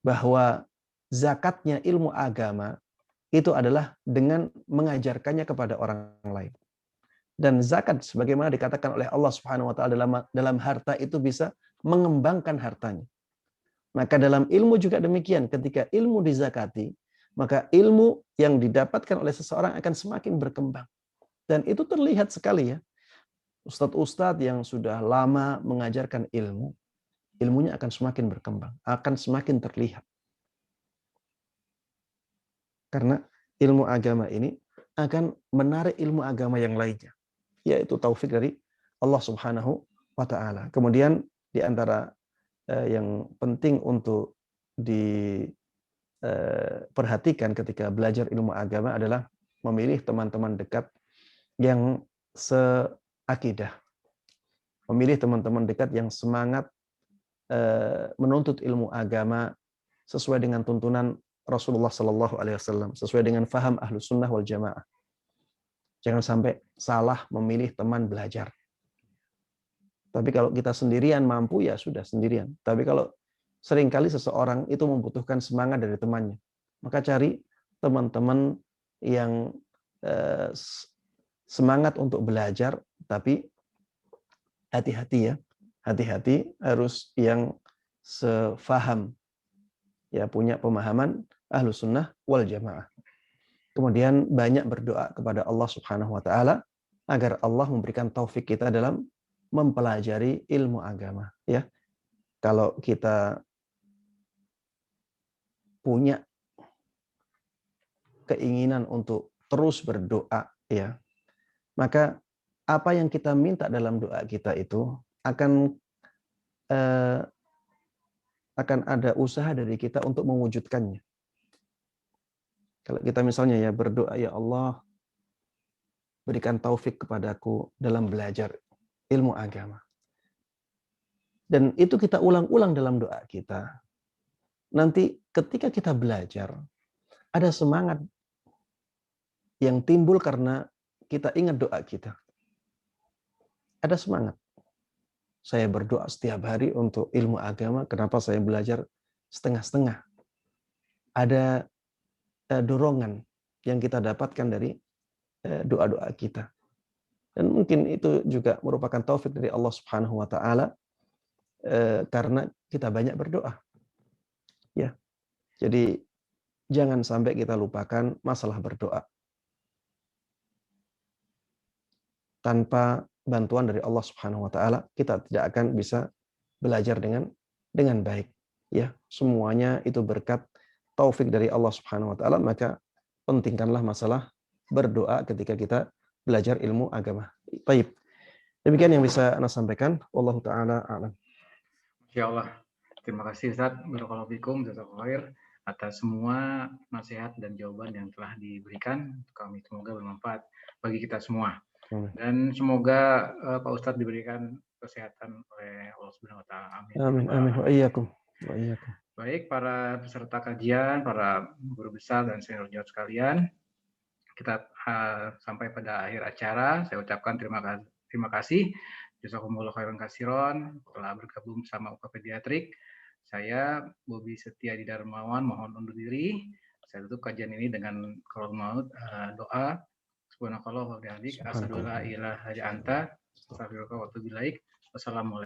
bahwa zakatnya ilmu agama itu adalah dengan mengajarkannya kepada orang lain. Dan zakat sebagaimana dikatakan oleh Allah Subhanahu wa taala dalam harta itu bisa mengembangkan hartanya. Maka dalam ilmu juga demikian, ketika ilmu dizakati, maka ilmu yang didapatkan oleh seseorang akan semakin berkembang. Dan itu terlihat sekali ya. Ustadz-ustadz yang sudah lama mengajarkan ilmu, ilmunya akan semakin berkembang, akan semakin terlihat. Karena ilmu agama ini akan menarik ilmu agama yang lainnya, yaitu taufik dari Allah Subhanahu wa ta'ala. Kemudian di antara yang penting untuk diperhatikan ketika belajar ilmu agama adalah memilih teman-teman dekat yang seakidah. Memilih teman-teman dekat yang semangat menuntut ilmu agama sesuai dengan tuntunan Rasulullah Sallallahu Alaihi Wasallam, sesuai dengan faham Ahlus Sunnah wal Jamaah. Jangan sampai salah memilih teman belajar. Tapi kalau kita sendirian mampu, ya sudah sendirian. Tapi kalau seringkali seseorang itu membutuhkan semangat dari temannya, maka cari teman-teman yang semangat untuk belajar, tapi hati-hati ya. Hati-hati, harus yang sefaham, ya, punya pemahaman Ahlus Sunnah wal Jamaah. Kemudian banyak berdoa kepada Allah Subhanahu wa taala agar Allah memberikan taufik kita dalam mempelajari ilmu agama, ya. Kalau kita punya keinginan untuk terus berdoa, ya, maka apa yang kita minta dalam doa kita itu akan ada usaha dari kita untuk mewujudkannya. Kalau kita misalnya ya berdoa, ya Allah, berikan taufik kepadaku dalam belajar ilmu agama. Dan itu kita ulang-ulang dalam doa kita. Nanti ketika kita belajar, ada semangat yang timbul karena kita ingat doa kita. Ada semangat. Saya berdoa setiap hari untuk ilmu agama, kenapa saya belajar setengah-setengah? Ada dorongan yang kita dapatkan dari doa-doa kita. Dan mungkin itu juga merupakan taufik dari Allah Subhanahu wa taala karena kita banyak berdoa. Ya. Jadi jangan sampai kita lupakan masalah berdoa. Tanpa bantuan dari Allah Subhanahu wa taala, kita tidak akan bisa belajar dengan baik. Ya, semuanya itu berkat taufik dari Allah Subhanahu wa taala, maka pentingkanlah masalah berdoa ketika kita belajar ilmu agama. Baik. Demikian yang bisa Anda sampaikan. Wallahu taala a'lam. Masya Allah. Terima kasih Ustaz. Barakallahu fikum, jazakallahu khair atas semua nasihat dan jawaban yang telah diberikan untuk kami. Semoga bermanfaat bagi kita semua. Dan semoga Pak Ustadz diberikan kesehatan oleh Allah Subhanahu wa taala. Amin. Amin amin wa iyyakum. Wa iyyakum. Baik, para peserta kajian, para guru besar dan senior jawab sekalian, kita sampai pada akhir acara. Saya ucapkan terima kasih. Jazakumullah khairan katsiran telah bergabung bersama UKA Pediatrik. Saya Bobi Setiadi Darmawan mohon undur diri. Saya tutup kajian ini dengan qaul maut doa. Subhanakallah wa bihamdik asyhadu an la ilaha illa anta astaghfiruka wa atubu ilaik. Wassalamualaikum.